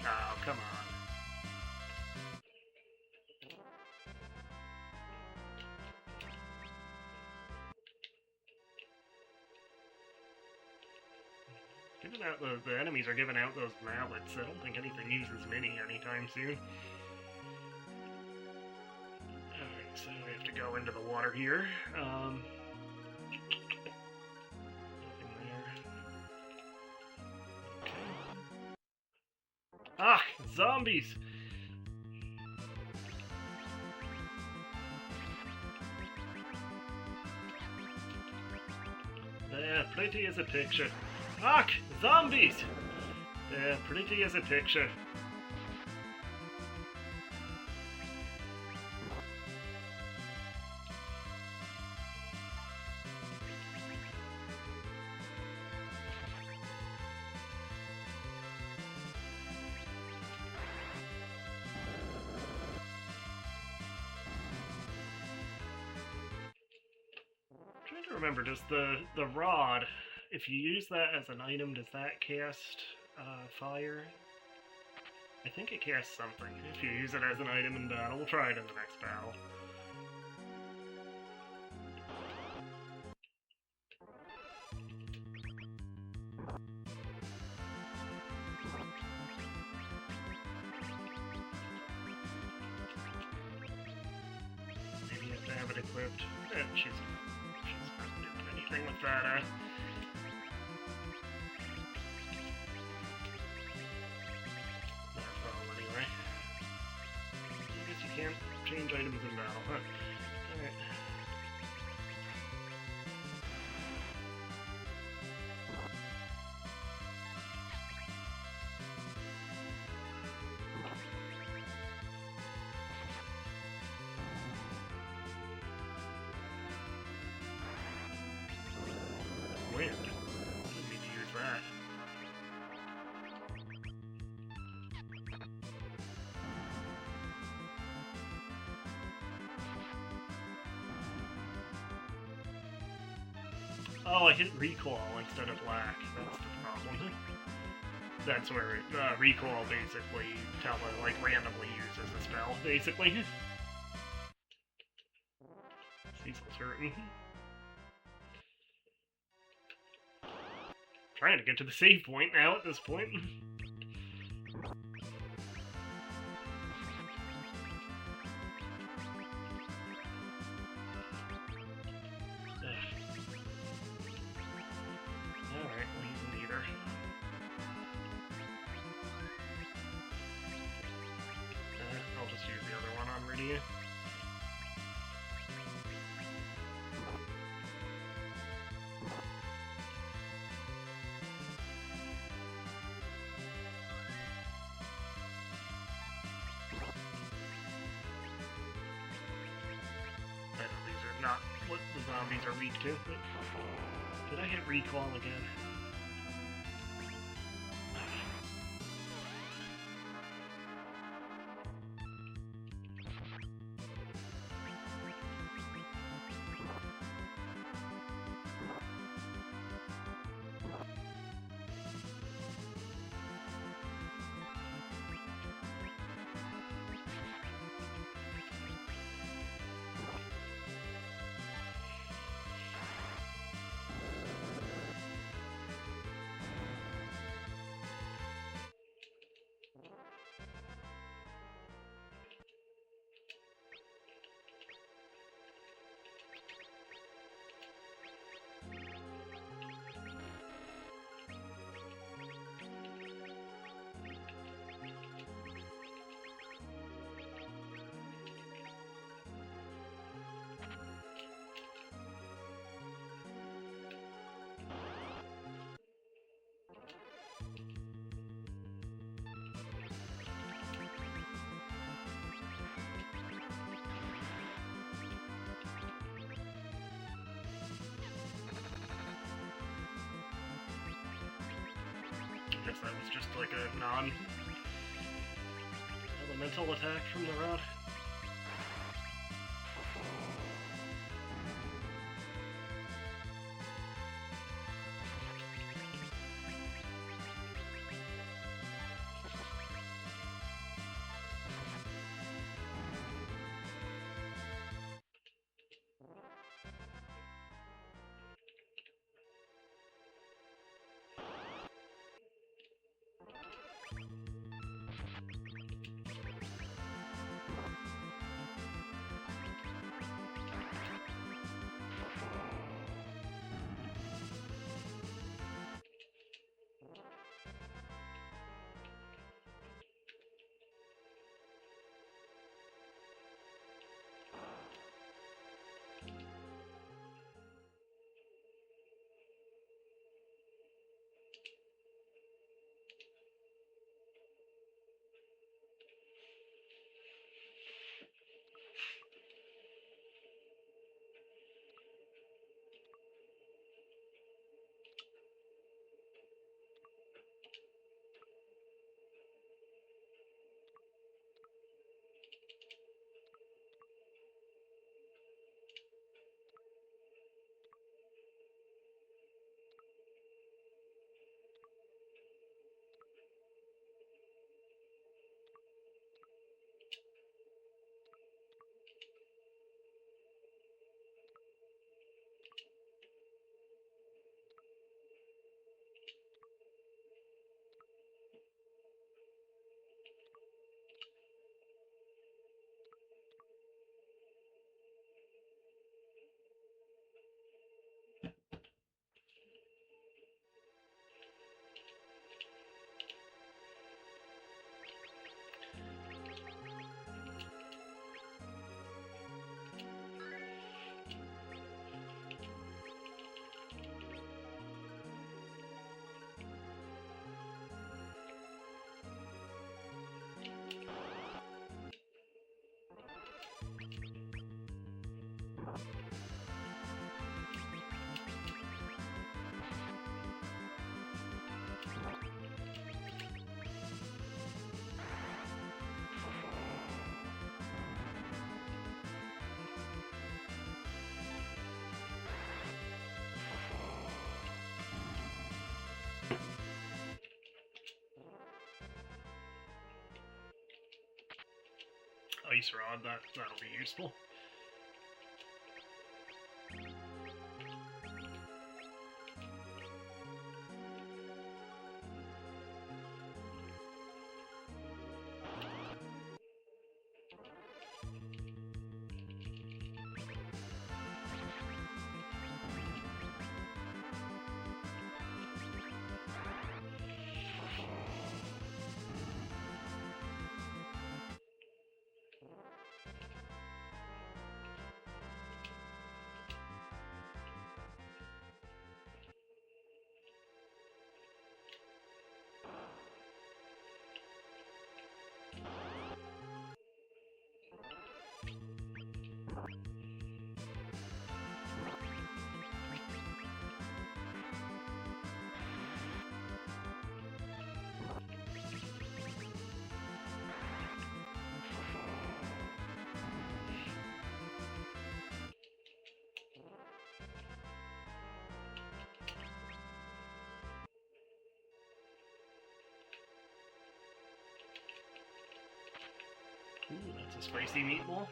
Oh, come on. Giving out the enemies are giving out those mallets. I don't think anything uses mini anytime soon. Alright, so we have to go into the water here. Nothing there. Okay. Ah! Zombies! They're pretty as a picture. Ah! Zombies! They're pretty as a picture. Trying to remember, does the rod, if you use that as an item, does that cast fire? I think it casts something. If you use it as an item in battle, we'll try it in the next battle. Maybe you have to have it equipped. She's not doing anything with that, well, anyway. I guess you can't change items in battle, huh? Alright. Wind. Didn't need to use that. Oh, I hit recoil instead of lack. That's the problem. That's where recoil basically like randomly uses the spell, basically. Cecil's hurting. Trying to get to the save point now at this point. Alright, well, he's neither. I'll just use the other one on Rydia. I know these are not what the zombies are weak to, but... Did I hit recoil again? I guess that was just like a non-elemental attack from the rod. ice rod, that'll be useful. Ooh, that's a spicy meatball.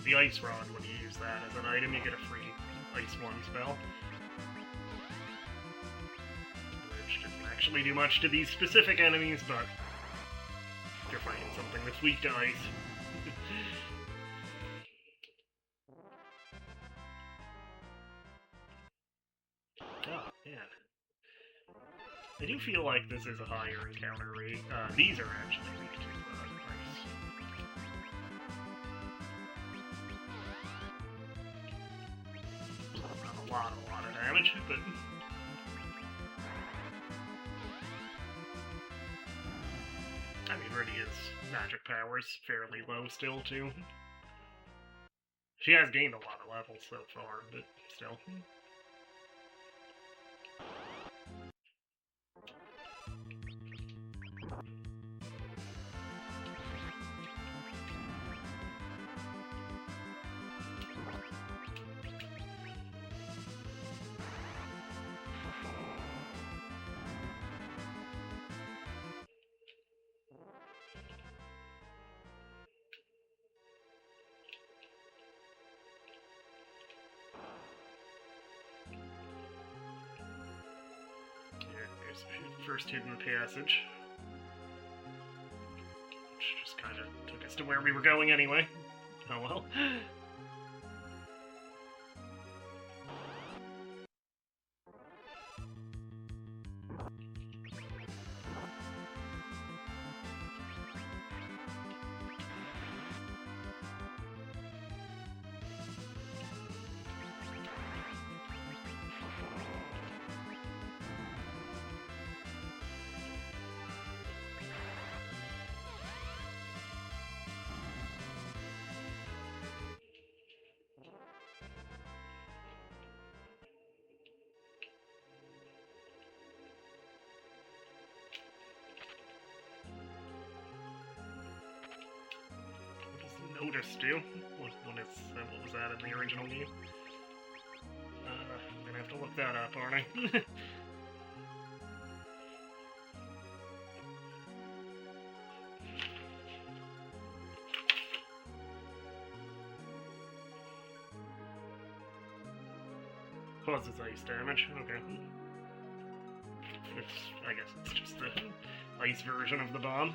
The ice rod, when you use that as an item, you get a free ice 1 spell. Which doesn't actually do much to these specific enemies, but you're fighting something that's weak to ice. Oh, man. I do feel like this is a higher encounter rate. These are actually weak to ice. Not a lot of damage, but... I mean, Rydia's magic power's fairly low still, too. She has gained a lot of levels so far, but still. First hidden passage. Which just kind of took us to where we were going anyway. Oh well. Notice do? What was that in the original game? I'm gonna have to look that up, aren't I? Causes ice damage, okay. I guess it's just the ice version of the bomb.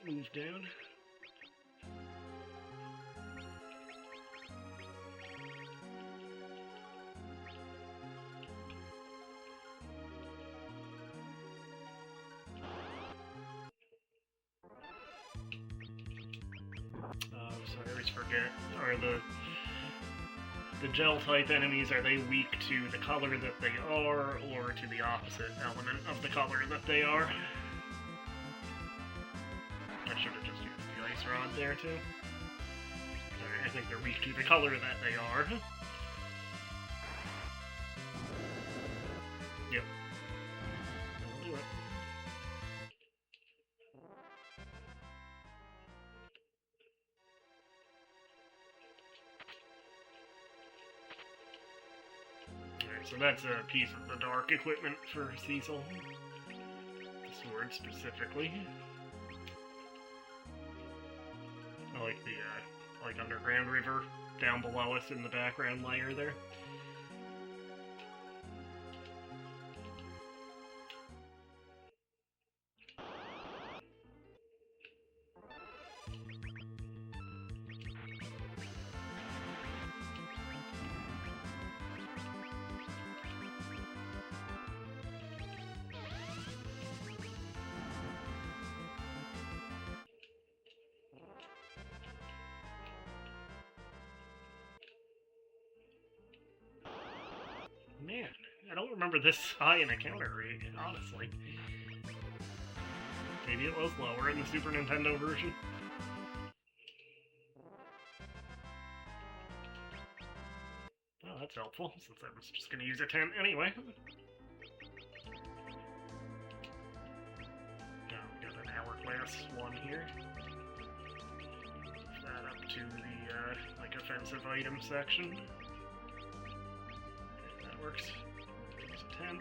Move down. So I always forget, are the gel type enemies, are they weak to the color that they are, or to the opposite element of the color that they are? I should have just used the ice rod there, too. Sorry, I think they're weak to the color that they are. Yep. I'll do it. Alright, so that's a piece of the dark equipment for Cecil. The sword specifically. I like the, like underground river down below us in the background layer there. Man, I don't remember this high in encounter rate, honestly. Maybe it was lower in the Super Nintendo version. Oh, that's helpful, since I was just gonna use a 10 anyway. Now we got an hourglass one here. Move that up to the, like, offensive item section. Works. Use a 10.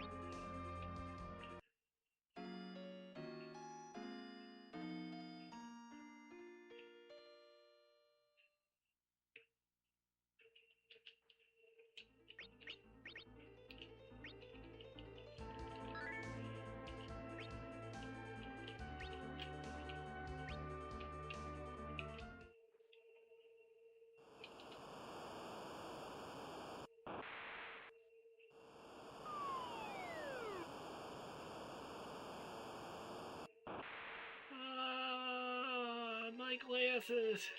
My glasses!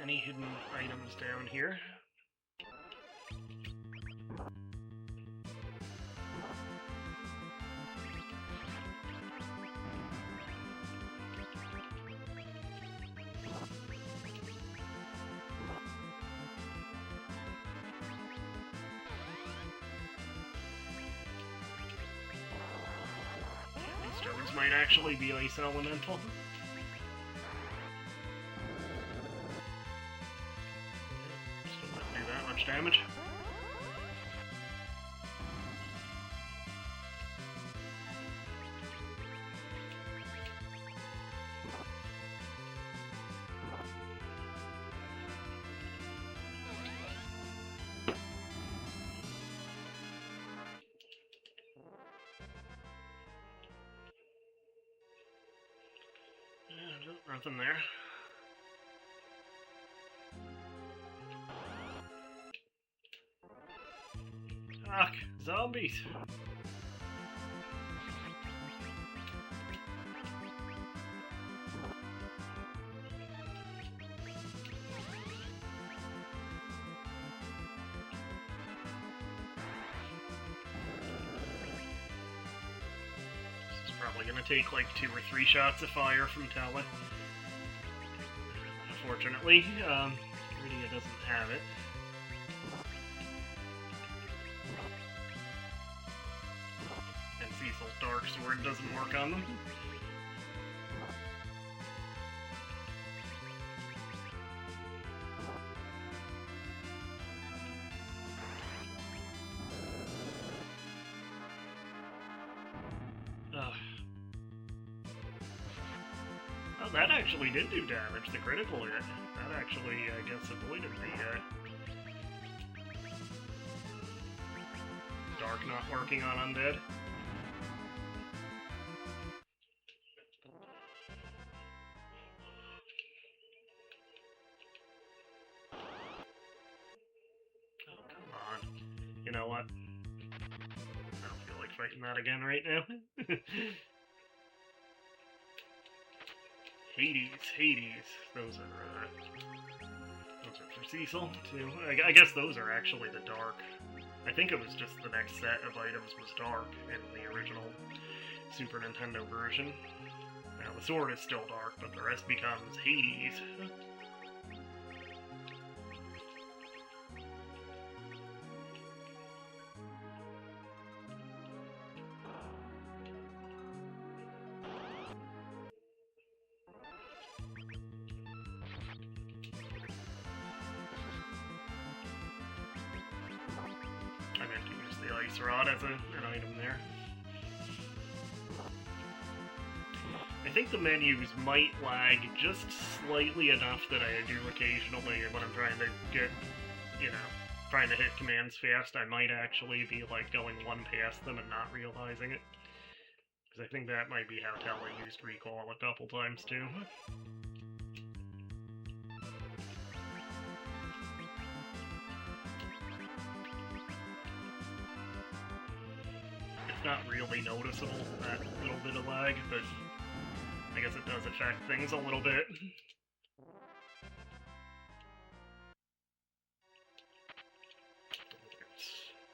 Any hidden items down here? Stones might actually be ice elemental. Still not do that much damage. Nothing there. Fuck, zombies! This is probably gonna take like 2 or 3 shots of fire from Tala. Unfortunately, Rydia doesn't have it. And Cecil's Dark Sword doesn't work on them. Oh, that actually did do damage, the critical hit. That actually, I guess, avoided the, Dark not working on undead. Oh, come on. You know what? I don't feel like fighting that again right now. Hades. Those are for Cecil, too. I guess those are actually the dark. I think it was just the next set of items was dark in the original Super Nintendo version. Now, the sword is still dark, but the rest becomes Hades. the ice rod as an item there. I think the menus might lag just slightly enough that I do occasionally when I'm trying to get, trying to hit commands fast. I might actually be, like, going one past them and not realizing it. Because I think that might be how Telly used recall a couple times, too. It's not really noticeable, that little bit of lag, but I guess it does affect things a little bit.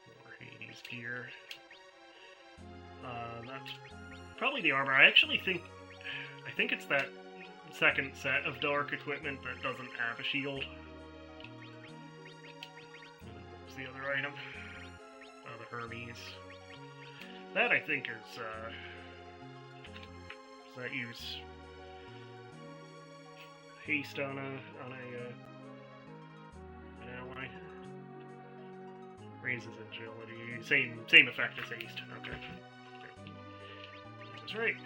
More Hades gear. That's probably the armor. I think it's that second set of dark equipment that doesn't have a shield. What's the other item? The Hermes. That, I think, is does that use haste on an ally? Raises agility. Same effect as haste. Okay. That's right.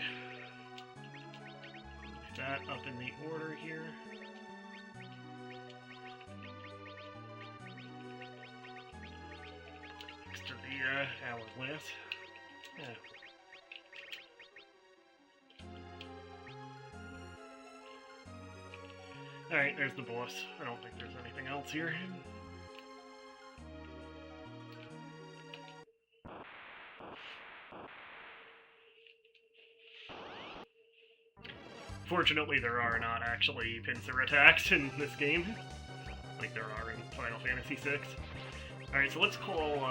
Get that up in the order here. Next to the hourglass. Yeah. Alright, there's the boss. I don't think there's anything else here. Fortunately, there are not actually pincer attacks in this game, like there are in Final Fantasy VI. Alright, so let's call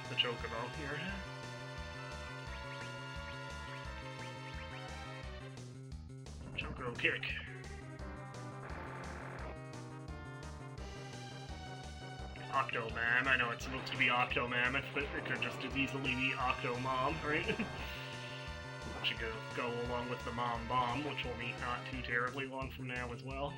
the Chocobo here. Choco kick. Octomam. I know it's supposed to be Octomammoth, but it could just as easily be Octomom, right? Should go along with the Mom Bomb, which will meet not too terribly long from now as well.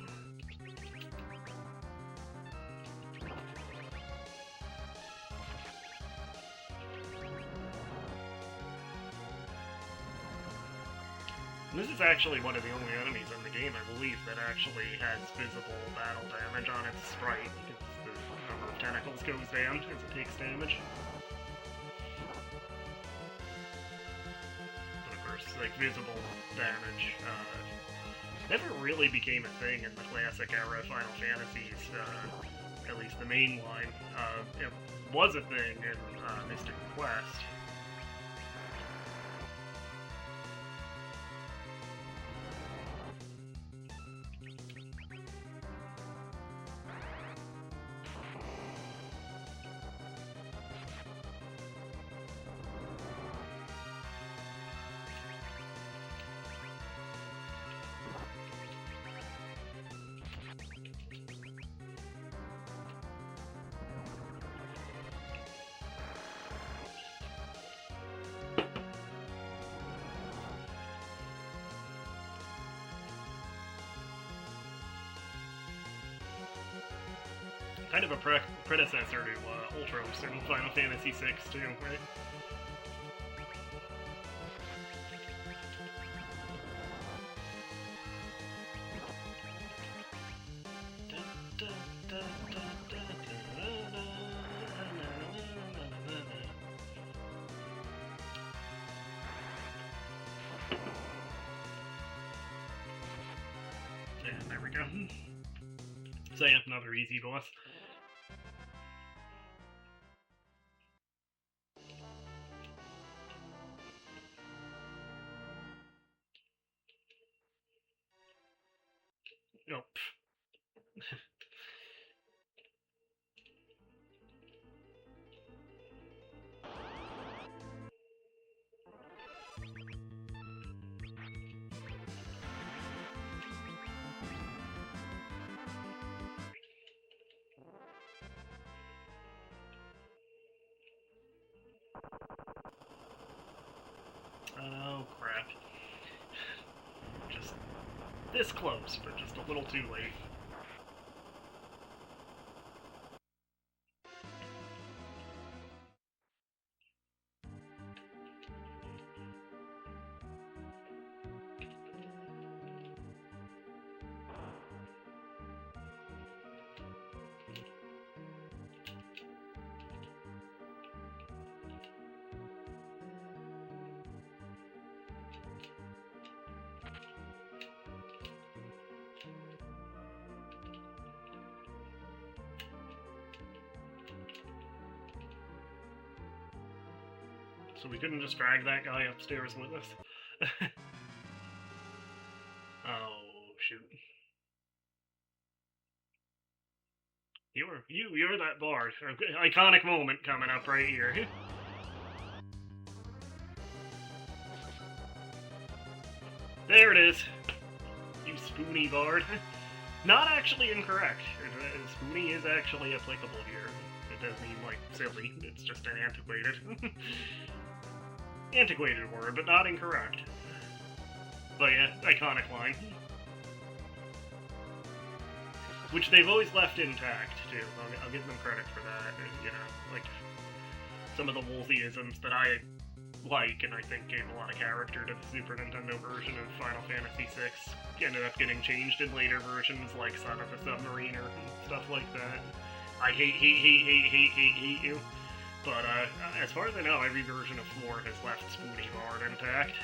And this is actually one of the only enemies in the game, I believe, that actually has visible battle damage on its sprite. The number of tentacles goes down as it takes damage. But of course, like, visible damage never really became a thing in the classic era Final Fantasies, at least the main line. It was a thing in Mystic Quest. Kind of a predecessor to Ultros in Final Fantasy VI, too, right? And there we go. So yeah, another easy boss. Nope. Oh, crap. Just this close, but just a little too late. so we couldn't just drag that guy upstairs with us. Oh, shoot. You're that bard. Iconic moment coming up right here. There it is. You spoony bard. Not actually incorrect. Spoony is actually applicable here. It does mean, like, silly. It's just an antiquated. Antiquated word, but not incorrect. But yeah, iconic line. Which they've always left intact, too. I'll give them credit for that. You know, like, some of the Wolseyisms that I like, and I think gave a lot of character to the Super Nintendo version of Final Fantasy VI, ended up getting changed in later versions, like Son of a Submariner and stuff like that. I hate you. But, as far as I know, every version of 4 has left Spoony Bard intact.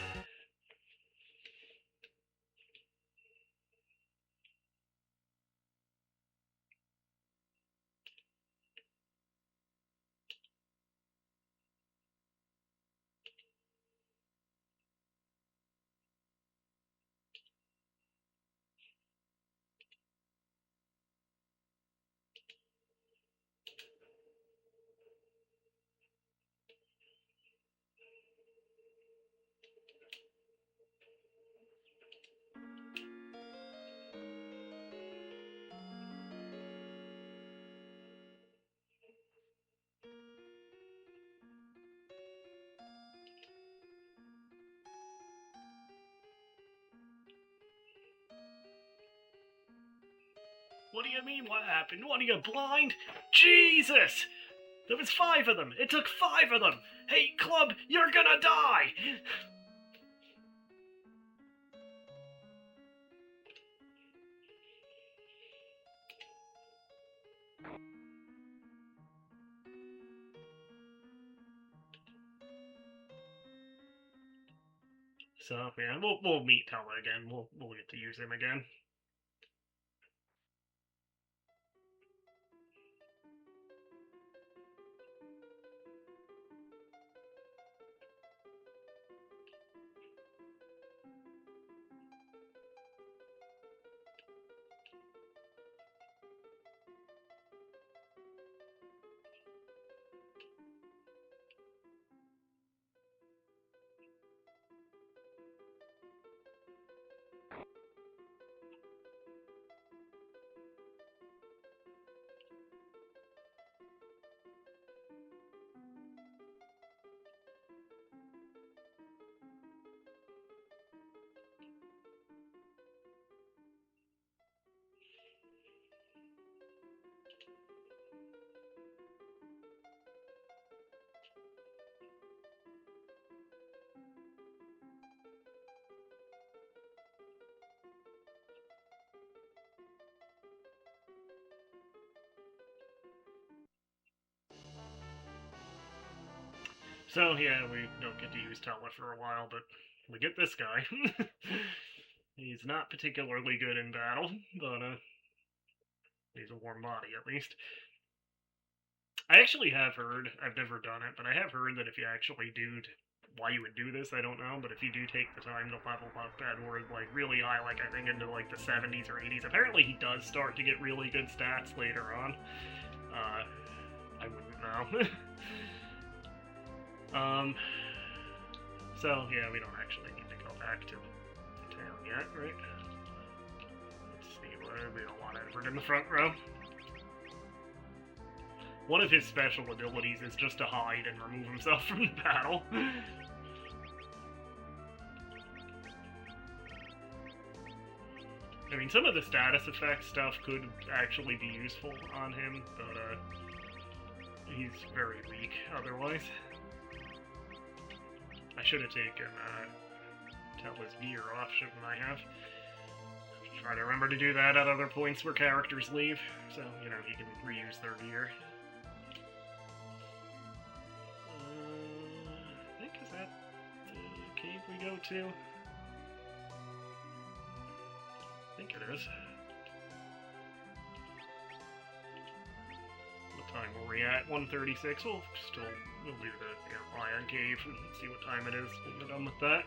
What do you mean, what happened? What, are you blind? Jesus! There was 5 of them! It took 5 of them! Hey, Club, you're gonna die! So, yeah, we'll meet Tella again. We'll get to use him again. So, yeah, we don't get to use Tella for a while, but we get this guy. He's not particularly good in battle, but, he's a warm body, at least. I actually have heard, I've never done it, but I have heard that if you actually do, why you would do this, I don't know, but if you do take the time to level up Edward, like, really high, like, I think into, like, the 70s or 80s, apparently he does start to get really good stats later on. I wouldn't know. So, yeah, we don't actually need to go back to town yet, right? Let's see, we don't want Edward in the front row. One of his special abilities is just to hide and remove himself from the battle. I mean, some of the status effect stuff could actually be useful on him, but, he's very weak otherwise. I should have taken, Tella's gear off, shouldn't I have? Try to remember to do that at other points where characters leave, so, you know, he can reuse their gear. I think, is that the cave we go to? I think it is. time were we at? 1:36. We'll do the Iron Cave and see what time it is when we're done with that.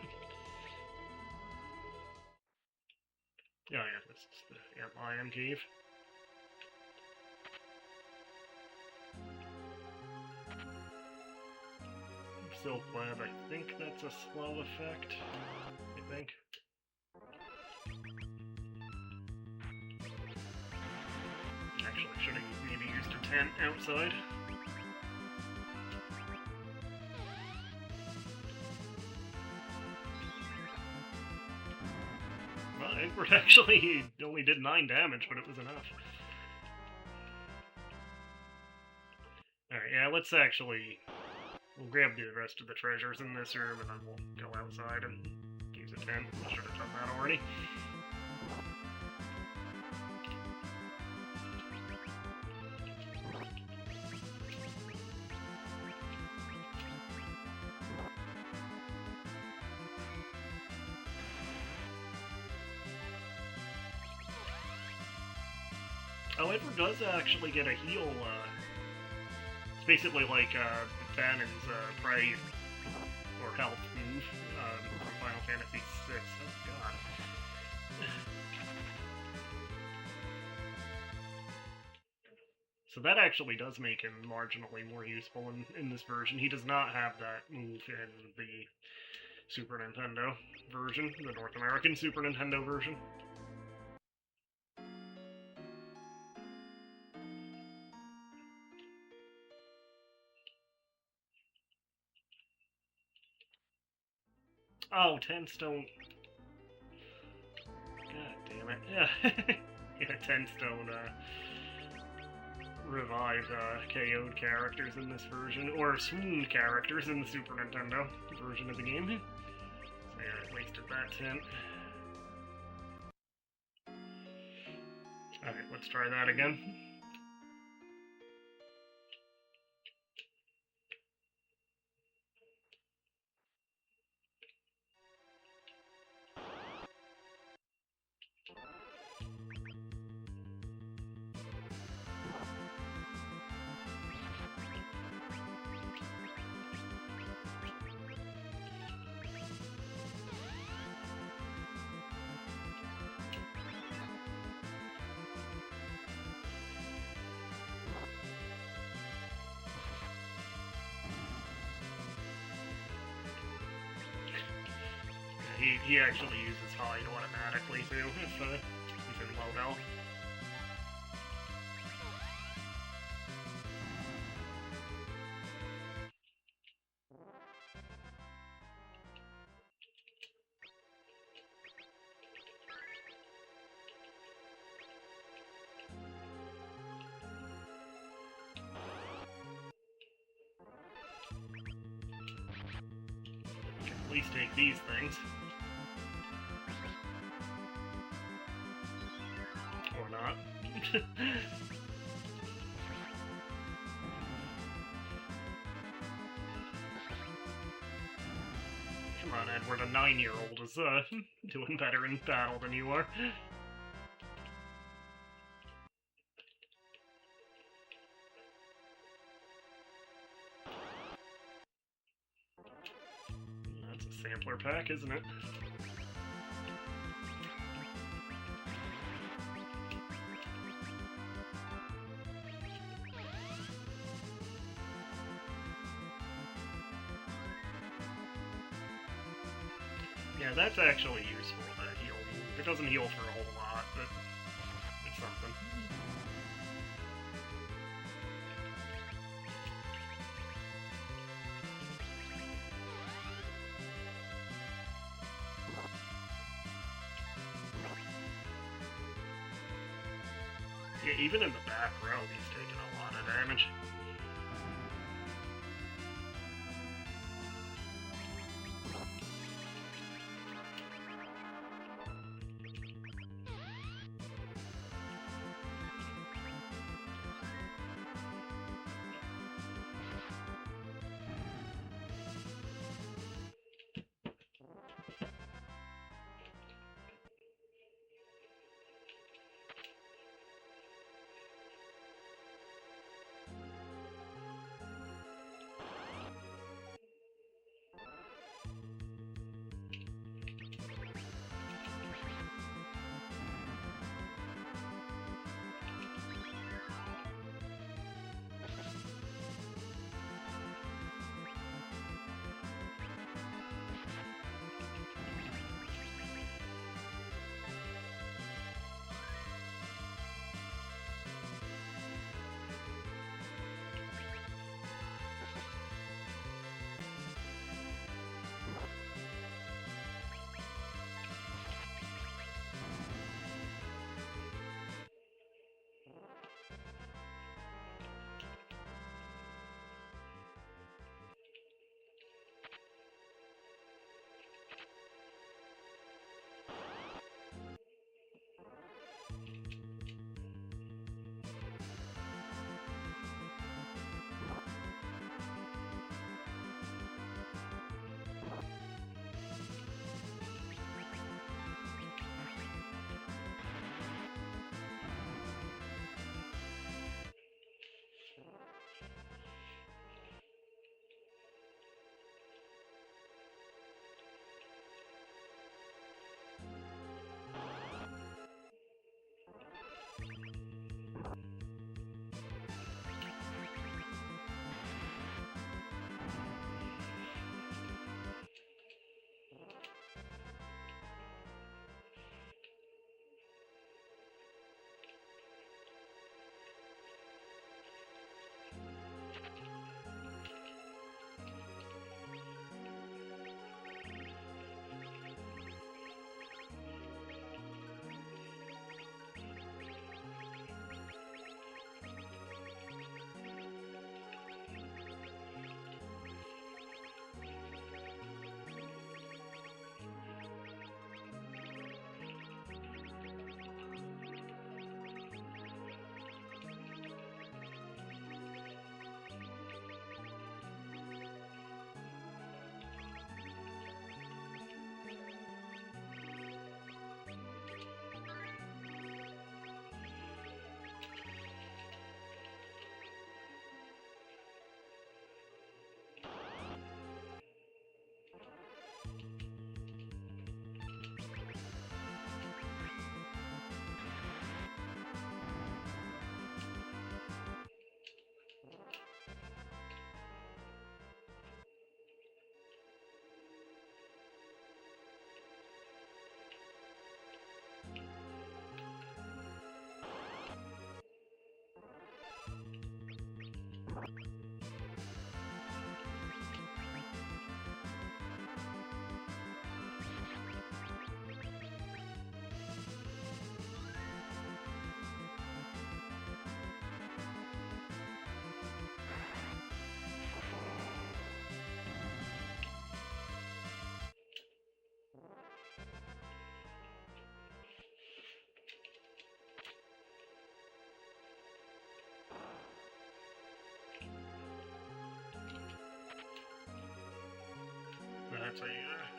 Oh yeah, this is the Iron Cave. Silk Web, I think that's a slow effect. I think. Actually, should have maybe used a tent outside. Well, Egbert actually only did 9 damage, but it was enough. Alright, yeah, let's actually... We'll grab the rest of the treasures in this room, and then we'll go outside and use a tent. I should have done that already. Oh, Edward does actually get a heal, it's basically like, Banon's, Prey, or Health move, from Final Fantasy VI. Oh, God. So that actually does make him marginally more useful in this version. He does not have that move in the Super Nintendo version, the North American Super Nintendo version. Oh, 10 stone. God damn it. Yeah, yeah, 10 stone, revived, KO'd characters in this version, or swooned characters in the Super Nintendo version of the game. So yeah, I wasted that 10. Alright, let's try that again. He actually uses hide automatically too, if he's in low health. Can at least take these things. Or not. Come on, Edward, a 9-year-old is, doing better in battle than you are. That's a sampler pack, isn't it? Yeah, that's actually useful, that heal move. It doesn't heal for a whole lot, but it's something. Yeah, even in the back row, he's taking a lot of damage.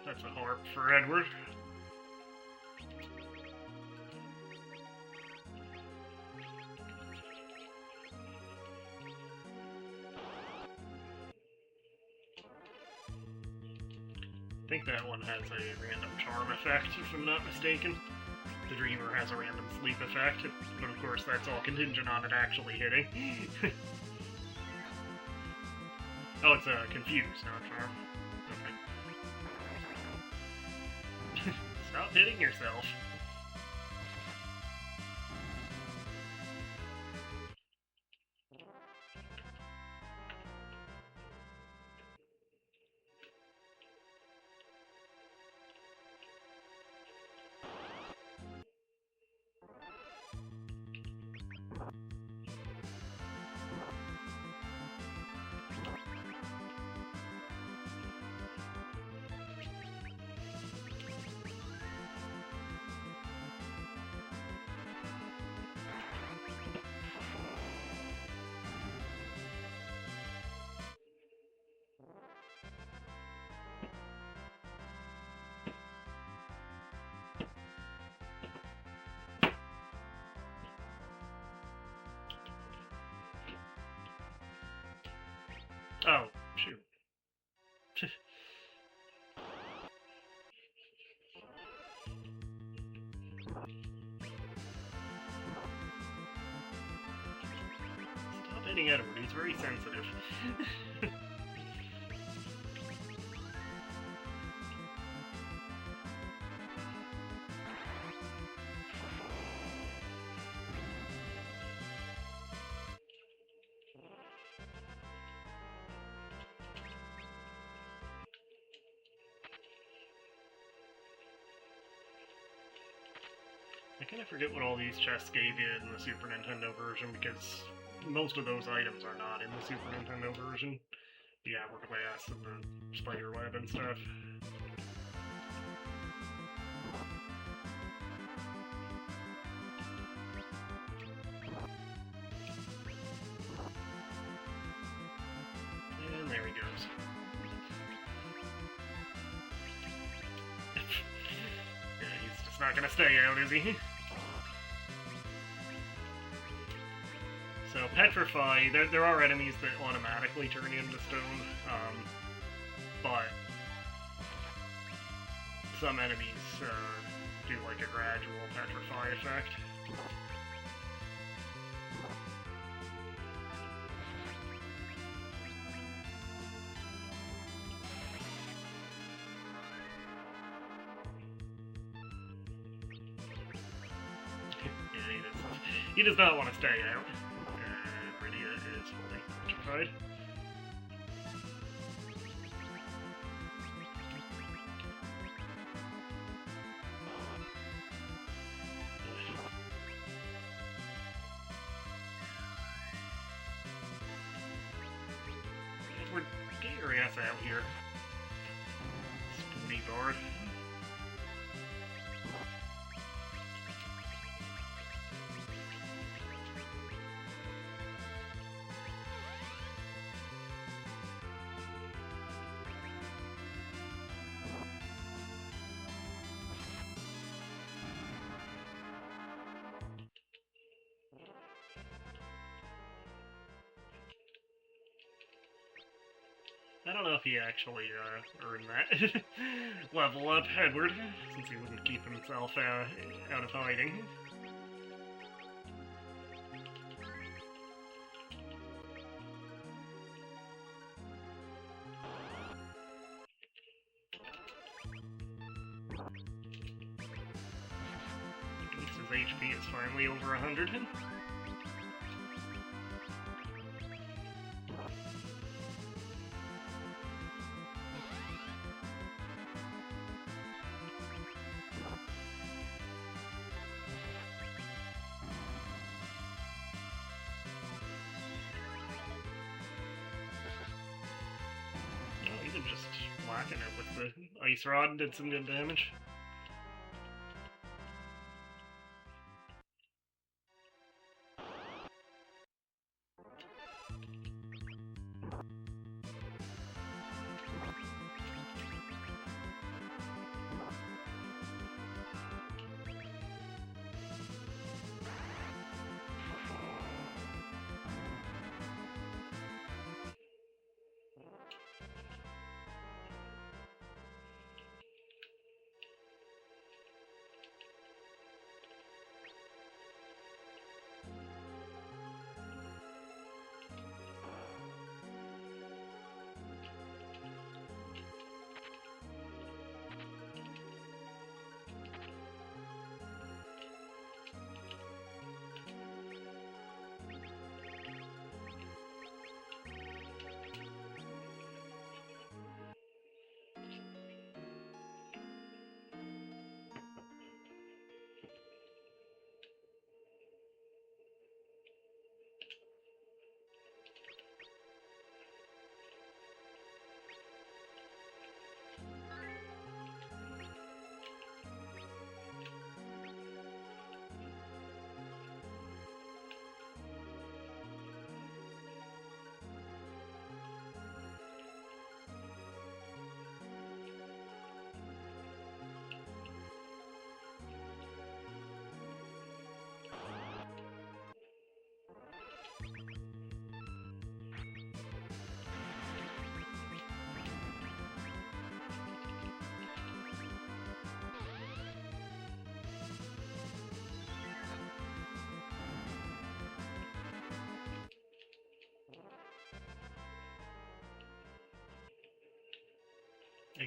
that's a harp for Edward. I think that one has a random charm effect, if I'm not mistaken. The Dreamer has a random sleep effect, but of course that's all contingent on it actually hitting. Oh, it's confused, not charm. Okay. Stop hitting yourself. Oh, shoot. Stop hitting Edward, he's very sensitive. I kind of forget what all these chests gave you in the Super Nintendo version, because most of those items are not in the Super Nintendo version. The hourglass and the spider web and stuff. And there he goes. Yeah, he's just not gonna stay out, is he? So, Petrify, there are enemies that automatically turn into stone, but some enemies do like a gradual Petrify effect. Yeah, he does not want to stay out. Is fully petrified. Edward, get your ass out here. Spoony guard. I don't know if he actually earned that level up, Edward, since he wouldn't keep himself out of hiding. At least his HP is finally over 100. Just whacking it with the ice rod did some good damage.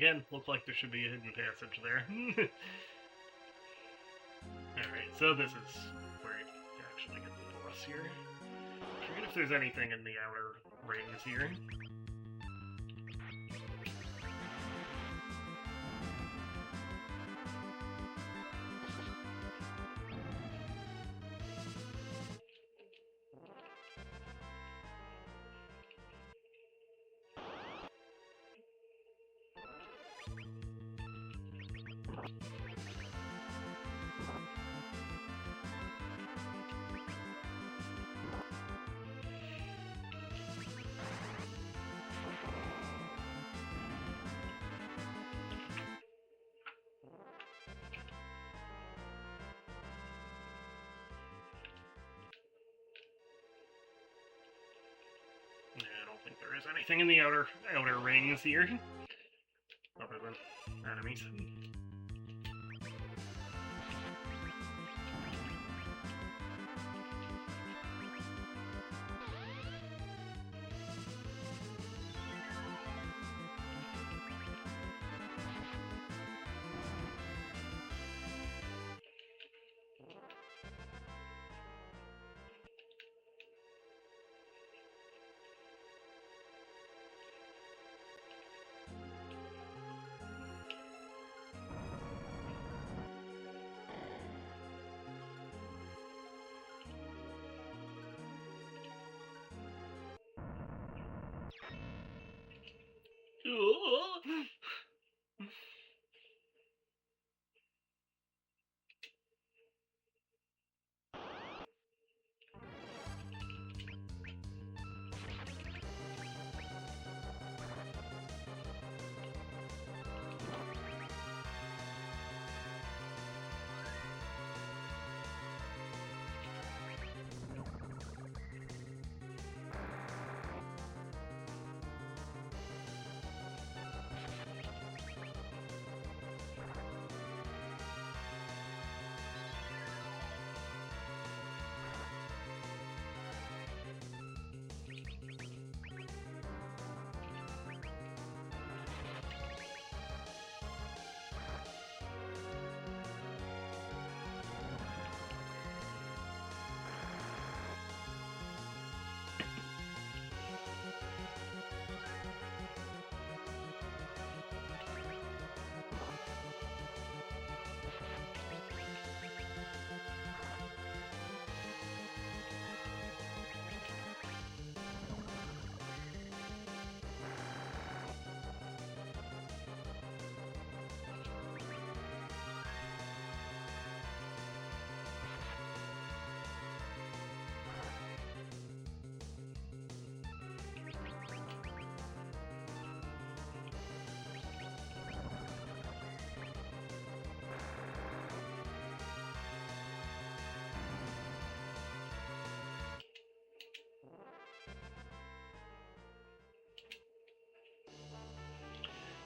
Again, looks like there should be a hidden passage there. Alright, so this is where you actually get the boss here. I forget if there's anything in the outer rings here. I don't think there is anything in the outer rings here, other than enemies.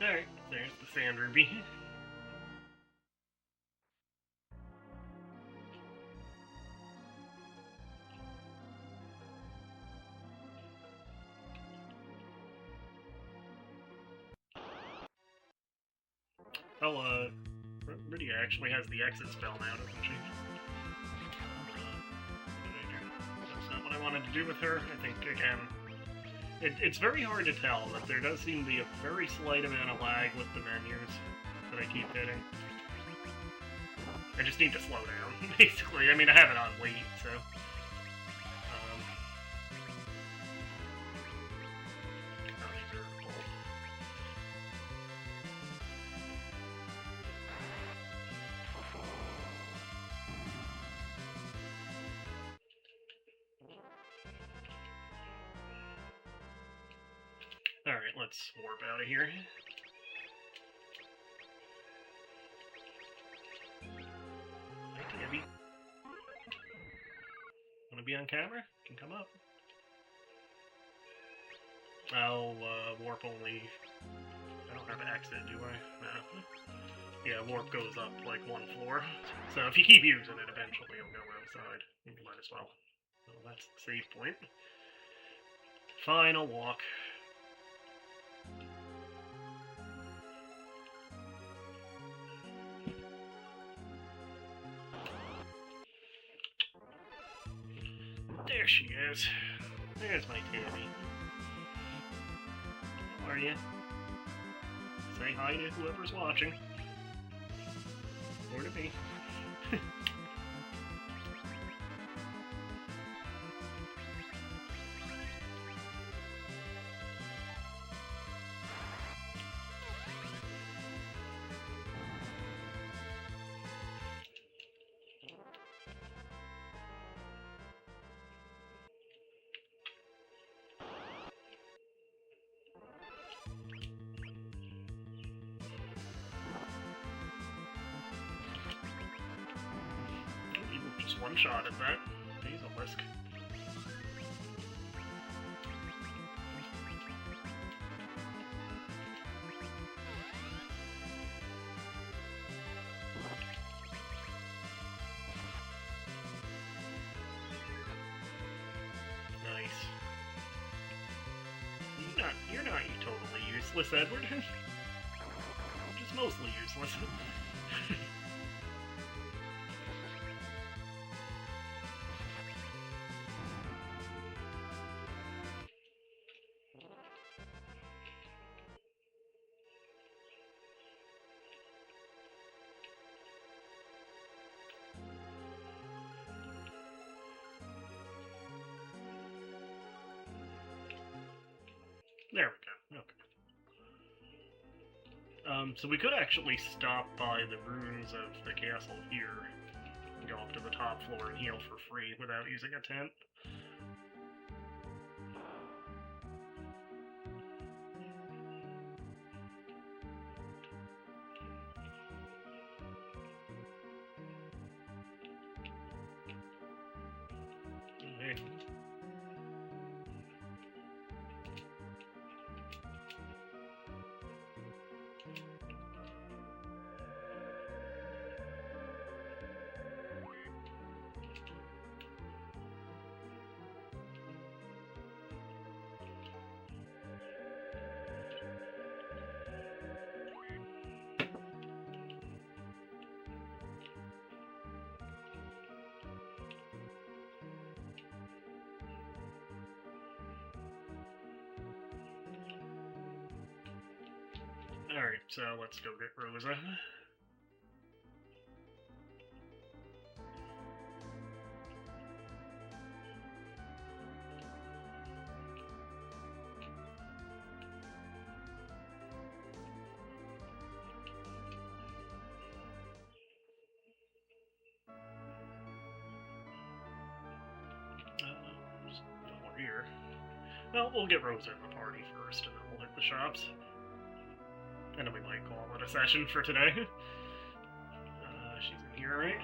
Alright, there's the sand ruby. Oh, Rydia actually has the exit spell now, doesn't she? That's not what I wanted to do with her. I think, again, it's very hard to tell, but there does seem to be a very slight amount of lag with the menus that I keep hitting. I just need to slow down, basically. I mean, I have it on wait, so... Alright, let's warp out of here. Hi, Debbie. Wanna be on camera? Can come up. I'll, warp only... I don't have an exit, do I? No. Yeah, warp goes up, like, one floor. So if you keep using it, eventually it'll go outside. You might as well. Well, that's the save point. Final walk. There she is. There's my Tammy. How are you? Say hi to whoever's watching. Or to me. Just one shot at that. Basilisk. Nice. You're not totally useless, Edward. Just mostly useless. There we go. Okay. So we could actually stop by the ruins of the castle here and go up to the top floor and heal for free without using a tent. Okay. Alright, so let's go get Rosa. Just over here. Well, we'll get Rosa in the party first, and then we'll hit the shops. And then we might call it a session for today. She's in here, right?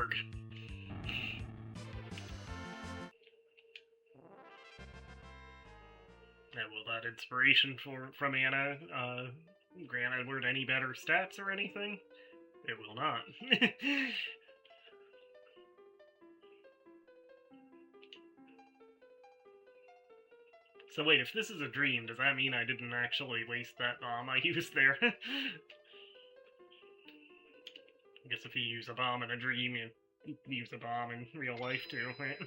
work. And will that inspiration from Anna grant Edward any better stats or anything? It will not. So wait, if this is a dream, does that mean I didn't actually waste that bomb I used there? I guess if you use a bomb in a dream, you use a bomb in real life too, right?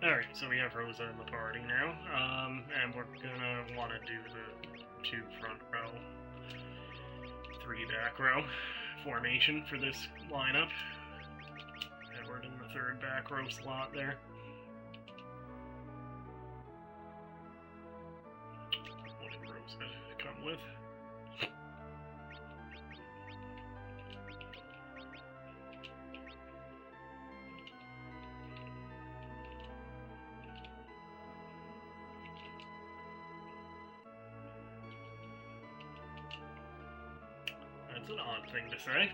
Alright, so we have Rosa in the party now, and we're gonna want to do the 2 front row, 3 back row formation for this lineup. Edward in the 3rd back row slot there. What did Rosa come with? That's an odd thing to say.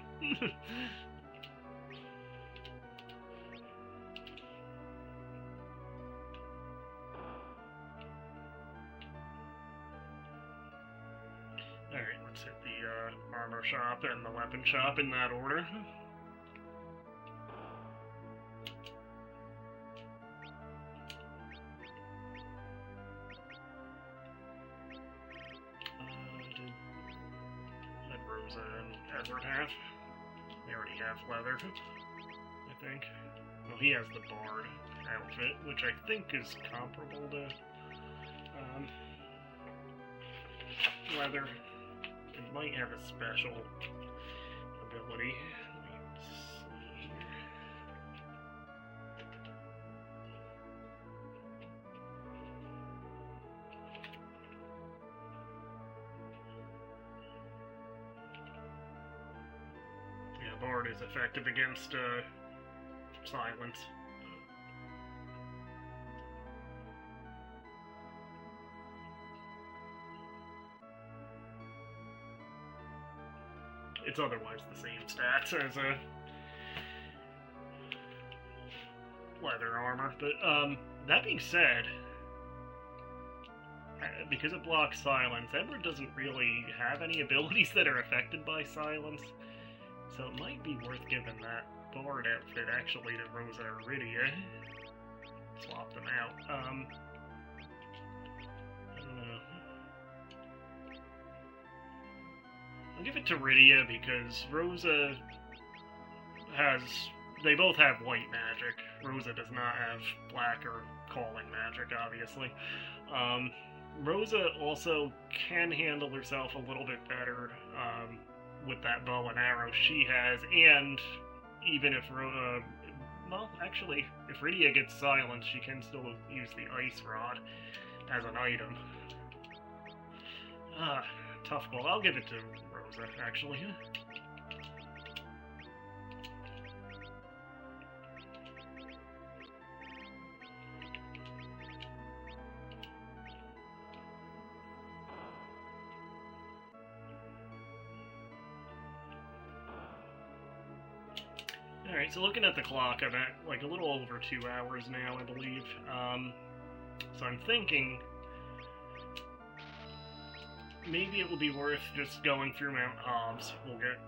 Alright, let's hit the armor shop and the weapon shop in that order. Rosa and Edward have. They already have leather, I think. Well, he has the Bard outfit, which I think is comparable to leather. It might have a special ability. Let's see here. Bard is effective against silence. It's otherwise the same stats as a leather armor, but that being said, because it blocks silence, Edward doesn't really have any abilities that are affected by silence. So it might be worth giving that Bard outfit actually to Rosa or Rydia. Swap them out. I don't know. I'll give it to Rydia because Rosa has... They both have white magic. Rosa does not have black or calling magic, obviously. Rosa also can handle herself a little bit better, with that bow and arrow she has, and even if well, actually, if Rydia gets silenced, she can still use the ice rod as an item. Tough call. I'll give it to Rosa, actually. Alright, so looking at the clock, I'm at like a little over 2 hours now, I believe. So I'm thinking maybe it will be worth just going through Mount Hobbs. We'll get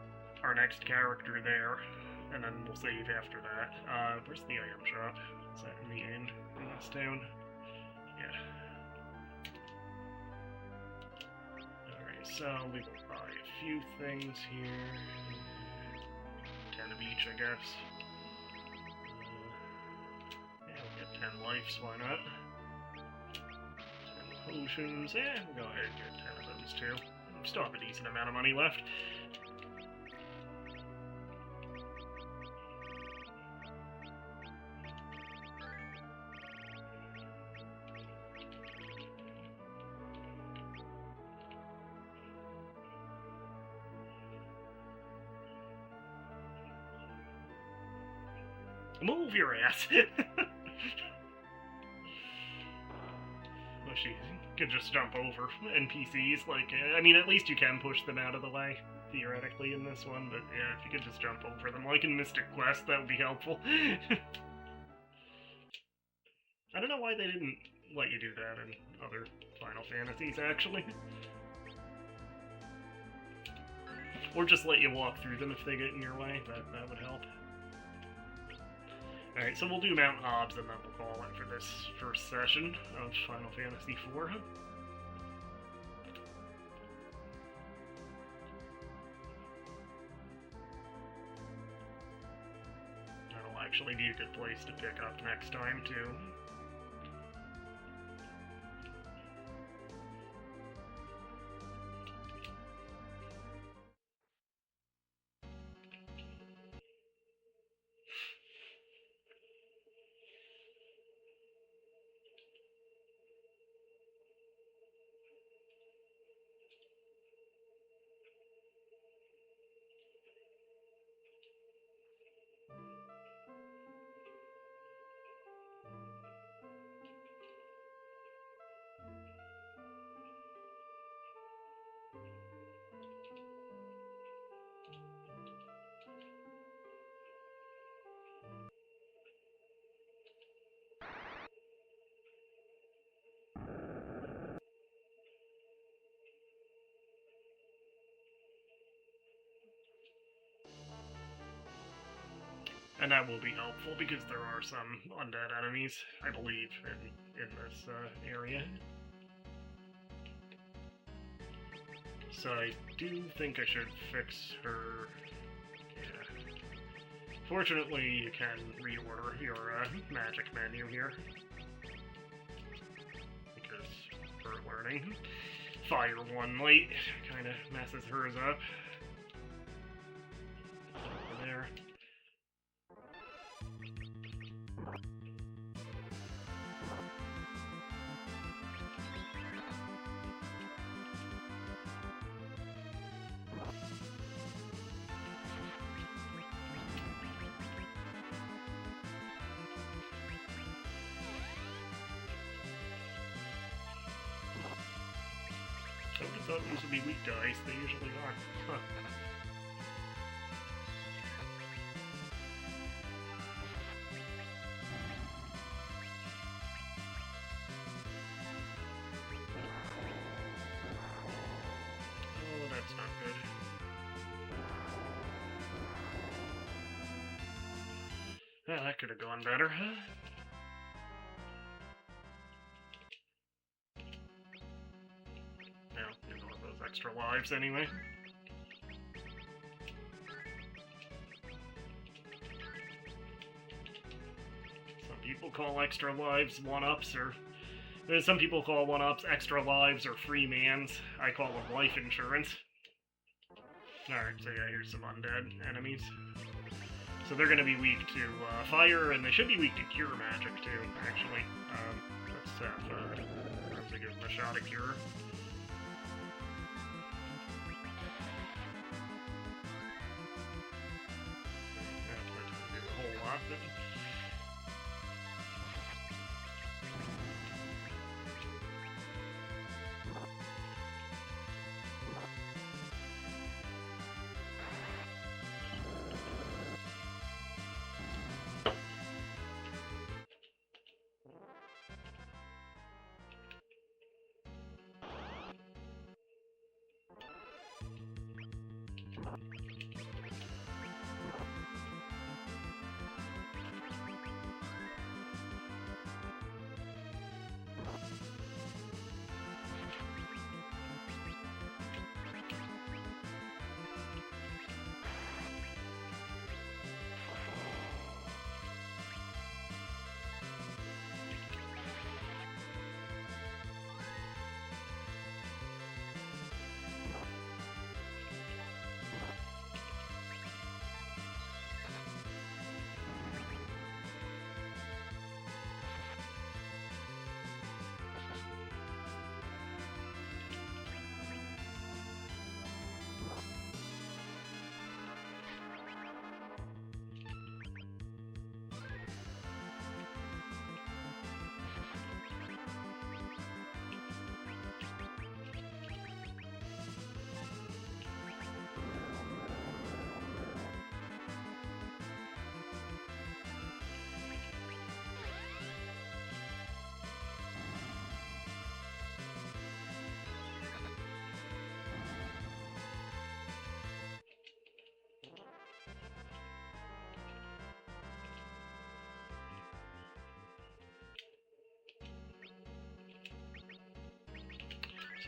our next character there, and then we'll save after that. Where's the item shop? Is that in the inn in this town? Yeah. Alright, so we will buy a few things here. 10 of each, I guess. Yeah, we'll get 10 lives, why not? 10 potions, yeah, we'll go ahead and get 10 of those too. We still have a decent amount of money left. Move your ass! Well, she could just jump over NPCs, like, I mean, at least you can push them out of the way, theoretically, in this one, but yeah, if you could just jump over them, like in Mystic Quest, that would be helpful. I don't know why they didn't let you do that in other Final Fantasies, actually. Or just let you walk through them if they get in your way, that would help. Alright, so we'll do Mount Hobbs and then we'll call it for this first session of Final Fantasy IV. That'll actually be a good place to pick up next time, too. And that will be helpful because there are some undead enemies, I believe, in this area. So I do think I should fix her. Yeah. Fortunately, you can reorder your magic menu here. Because for learning Fire 1 late kind of messes hers up. Over there. I would have thought these would be weak to ice, they usually are. Huh. Oh, that's not good. Well, that could have gone better, huh? Extra lives anyway. Some people call extra lives one-ups, or some people call one-ups extra lives or free mans. I call them life insurance. Alright, so yeah, here's some undead enemies. So they're going to be weak to fire, and they should be weak to cure magic too, actually. Let's give them a shot at cure.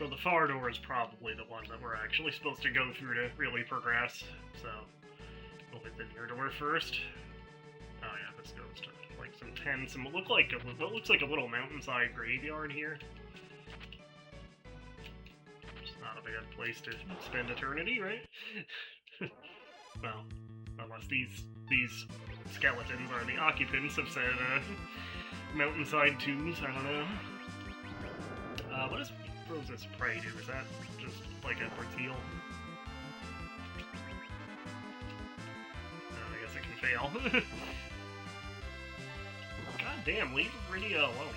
So the far door is probably the one that we're actually supposed to go through to really progress. So we'll hit the near door first. Oh yeah, this goes to like some tents, and what looks like a little mountainside graveyard here. It's not a bad place to spend eternity, right? Well, unless these skeletons are the occupants of said mountainside tombs, I don't know. What does Rosa's Prey do? Is that just like a porteel? I guess it can fail. God damn, leave Rydia alone.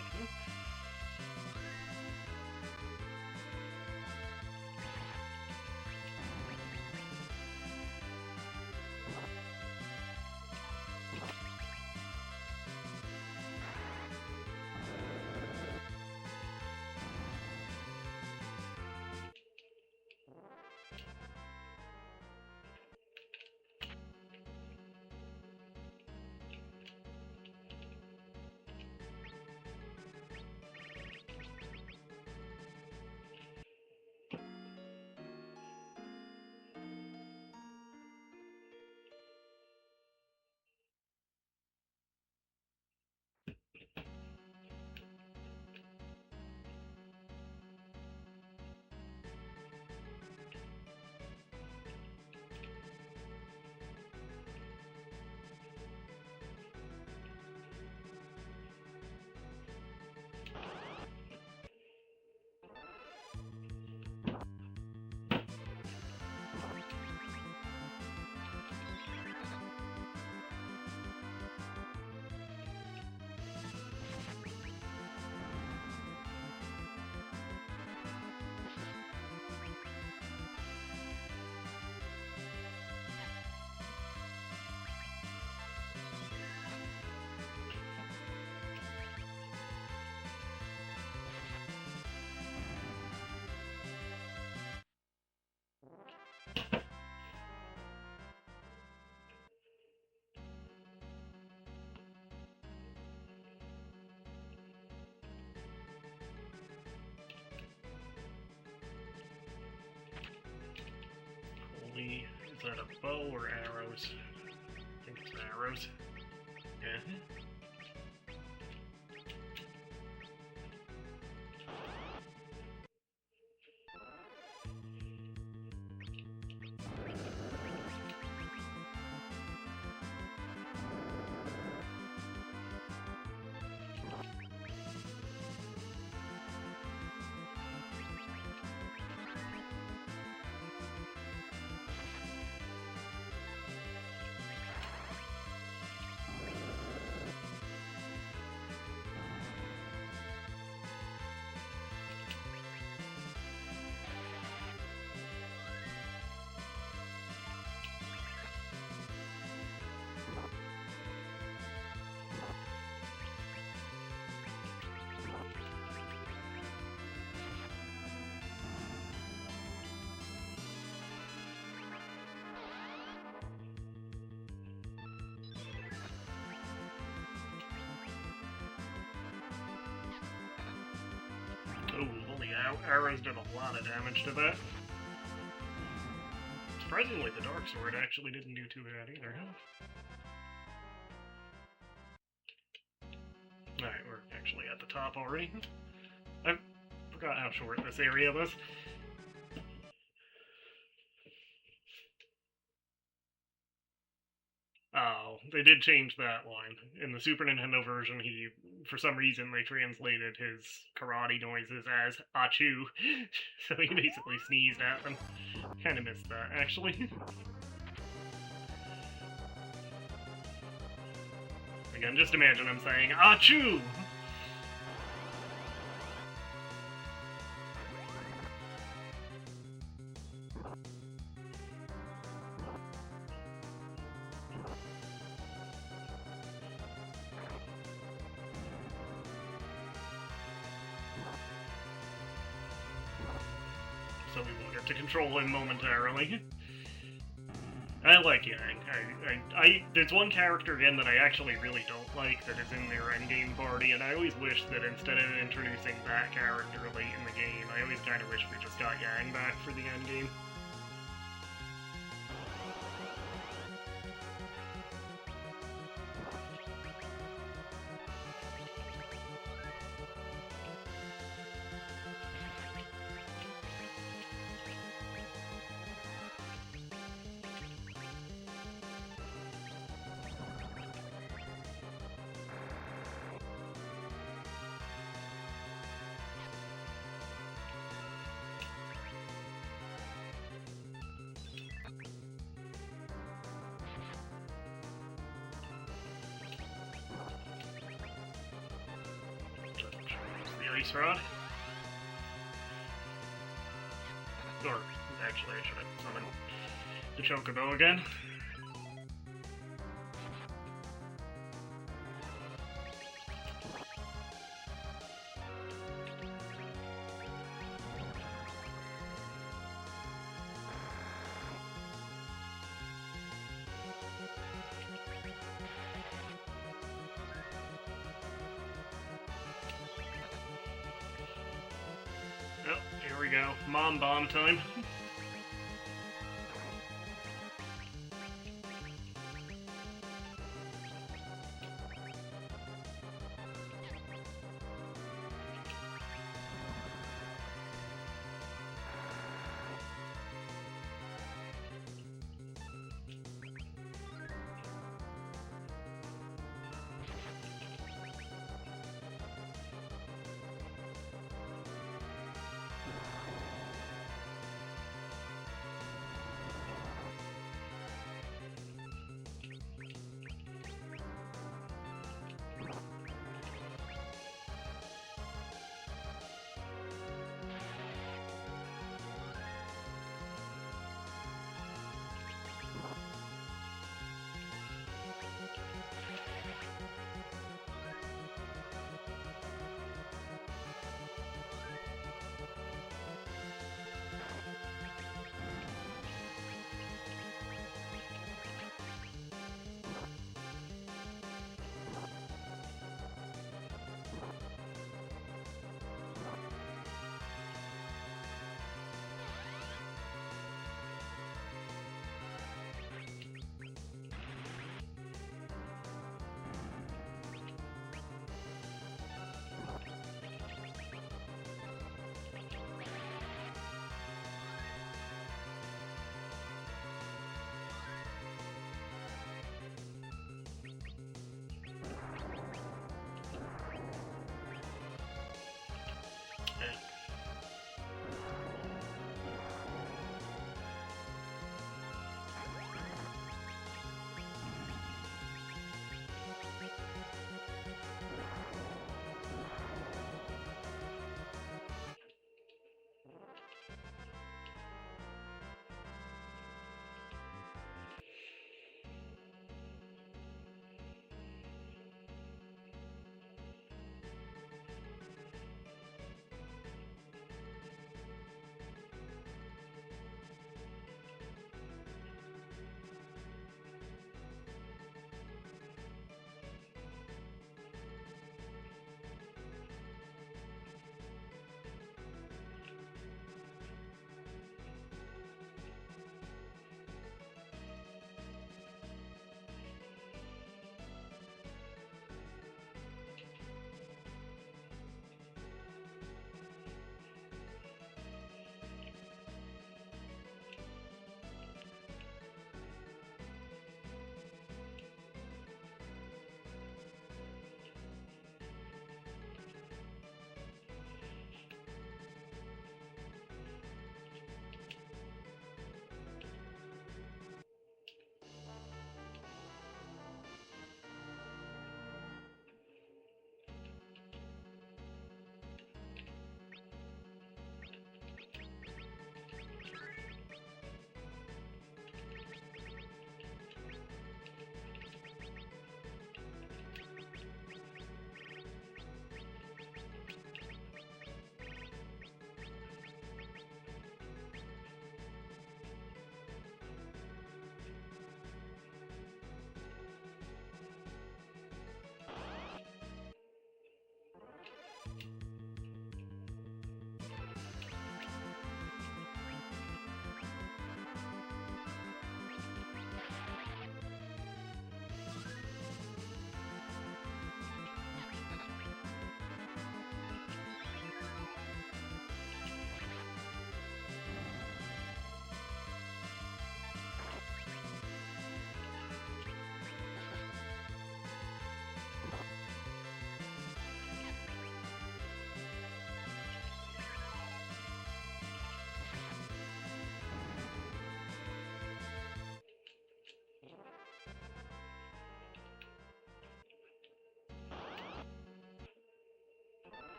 Is that a bow or arrows? I think it's arrows. Yeah. Oh, holy arrows did a lot of damage to that. Surprisingly, the Dark Sword actually didn't do too bad either. Alright, we're actually at the top already. I forgot how short this area was. Oh, they did change that line. In the Super Nintendo version, for some reason, they translated his karate noises as achoo. So he basically sneezed at them. Kinda missed that, actually. Again, just imagine him saying, achoo! So we will get to control him momentarily. At like Yang. There's one character again that I actually really don't like that is in their endgame party, and I always wish that instead of introducing that character late in the game, I always kind of wish we just got Yang back for the endgame. Ice Rod. Or, actually, I should have summoned the Chocobo again. Oh, here we go. Mom bomb time.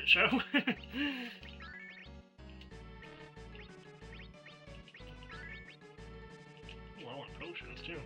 shit show. Low on potions, too.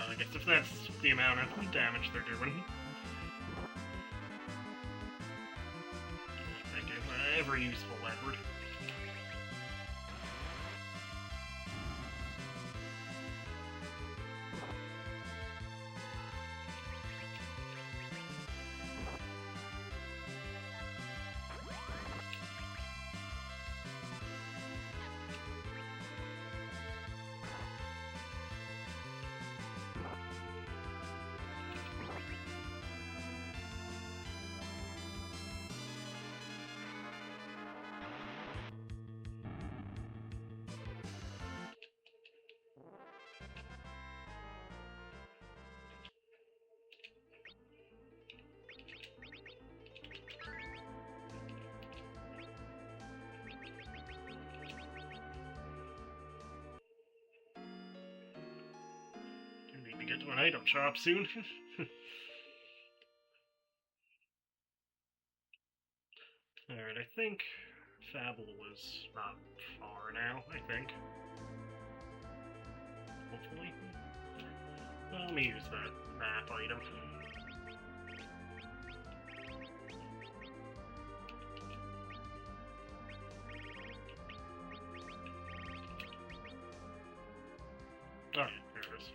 I guess if that's the amount of damage they're doing. Thank you. Ever useful, Edward. Get to an item shop soon. Alright, I think Fable is not far now, I think. Hopefully. Well, let me use that map item. Oh, yeah, there it is.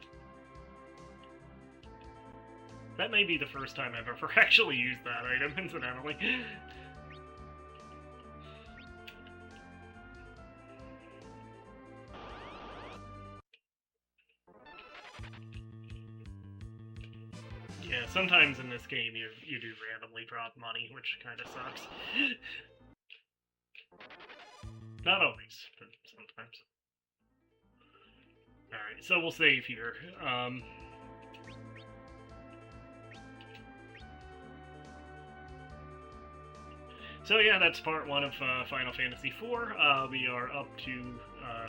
That may be the first time I've ever actually used that item, incidentally. Yeah, sometimes in this game you do randomly drop money, which kind of sucks. Not always, but sometimes. Alright, so we'll save here. So yeah, that's part 1 of Final Fantasy IV. We are up to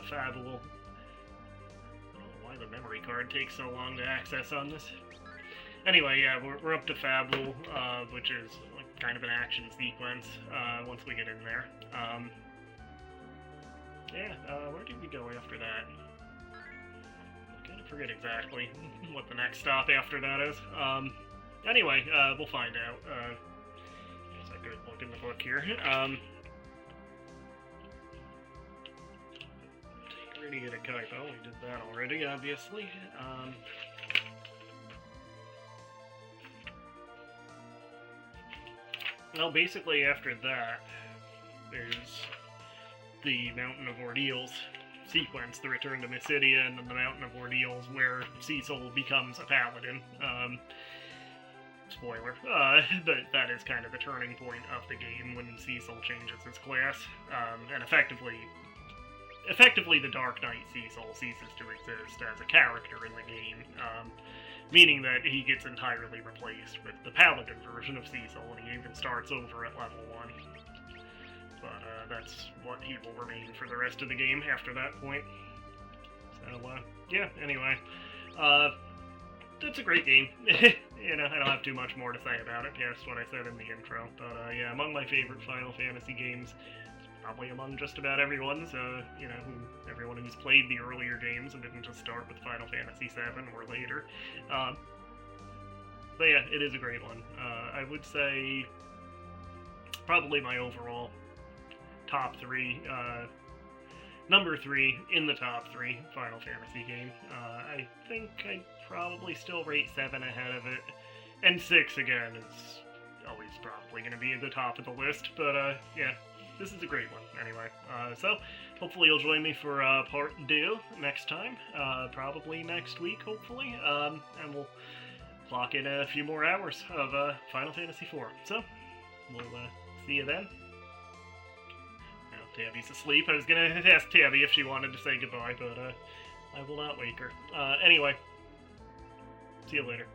Fable. I don't know why the memory card takes so long to access on this. Anyway, yeah, we're up to Fable, which is like kind of an action sequence once we get in there. Where did we go after that? I kind of forget exactly what the next stop after that is. Anyway, we'll find out. There's a good look in the book here. Ready to get a Kaipo. We did that already, obviously. Well, basically after that, there's the Mountain of Ordeals sequence, the Return to Mysidia, and then the Mountain of Ordeals, where Cecil becomes a paladin. Spoiler. That is kind of the turning point of the game when Cecil changes his class, and effectively effectively the Dark Knight Cecil ceases to exist as a character in the game, meaning that he gets entirely replaced with the Paladin version of Cecil, and he even starts over at level 1. But that's what he will remain for the rest of the game after that point. So, yeah, anyway. It's a great game. You know, I don't have too much more to say about it past what I said in the intro. But, yeah, among my favorite Final Fantasy games, probably among just about everyone's, you know, everyone who's played the earlier games and didn't just start with Final Fantasy VII or later. But yeah, it is a great one. I would say probably my overall top 3, number 3 in the top 3 Final Fantasy game. I think I'd probably still rate 7 ahead of it, and 6 again is always probably going to be at the top of the list, but yeah, this is a great one anyway. So hopefully you'll join me for part 2 next time, probably next week hopefully, and we'll clock in a few more hours of Final Fantasy IV. So we'll see you then. Tabby's asleep. I was gonna ask Tabby if she wanted to say goodbye, but I will not wake her. Anyway, see you later.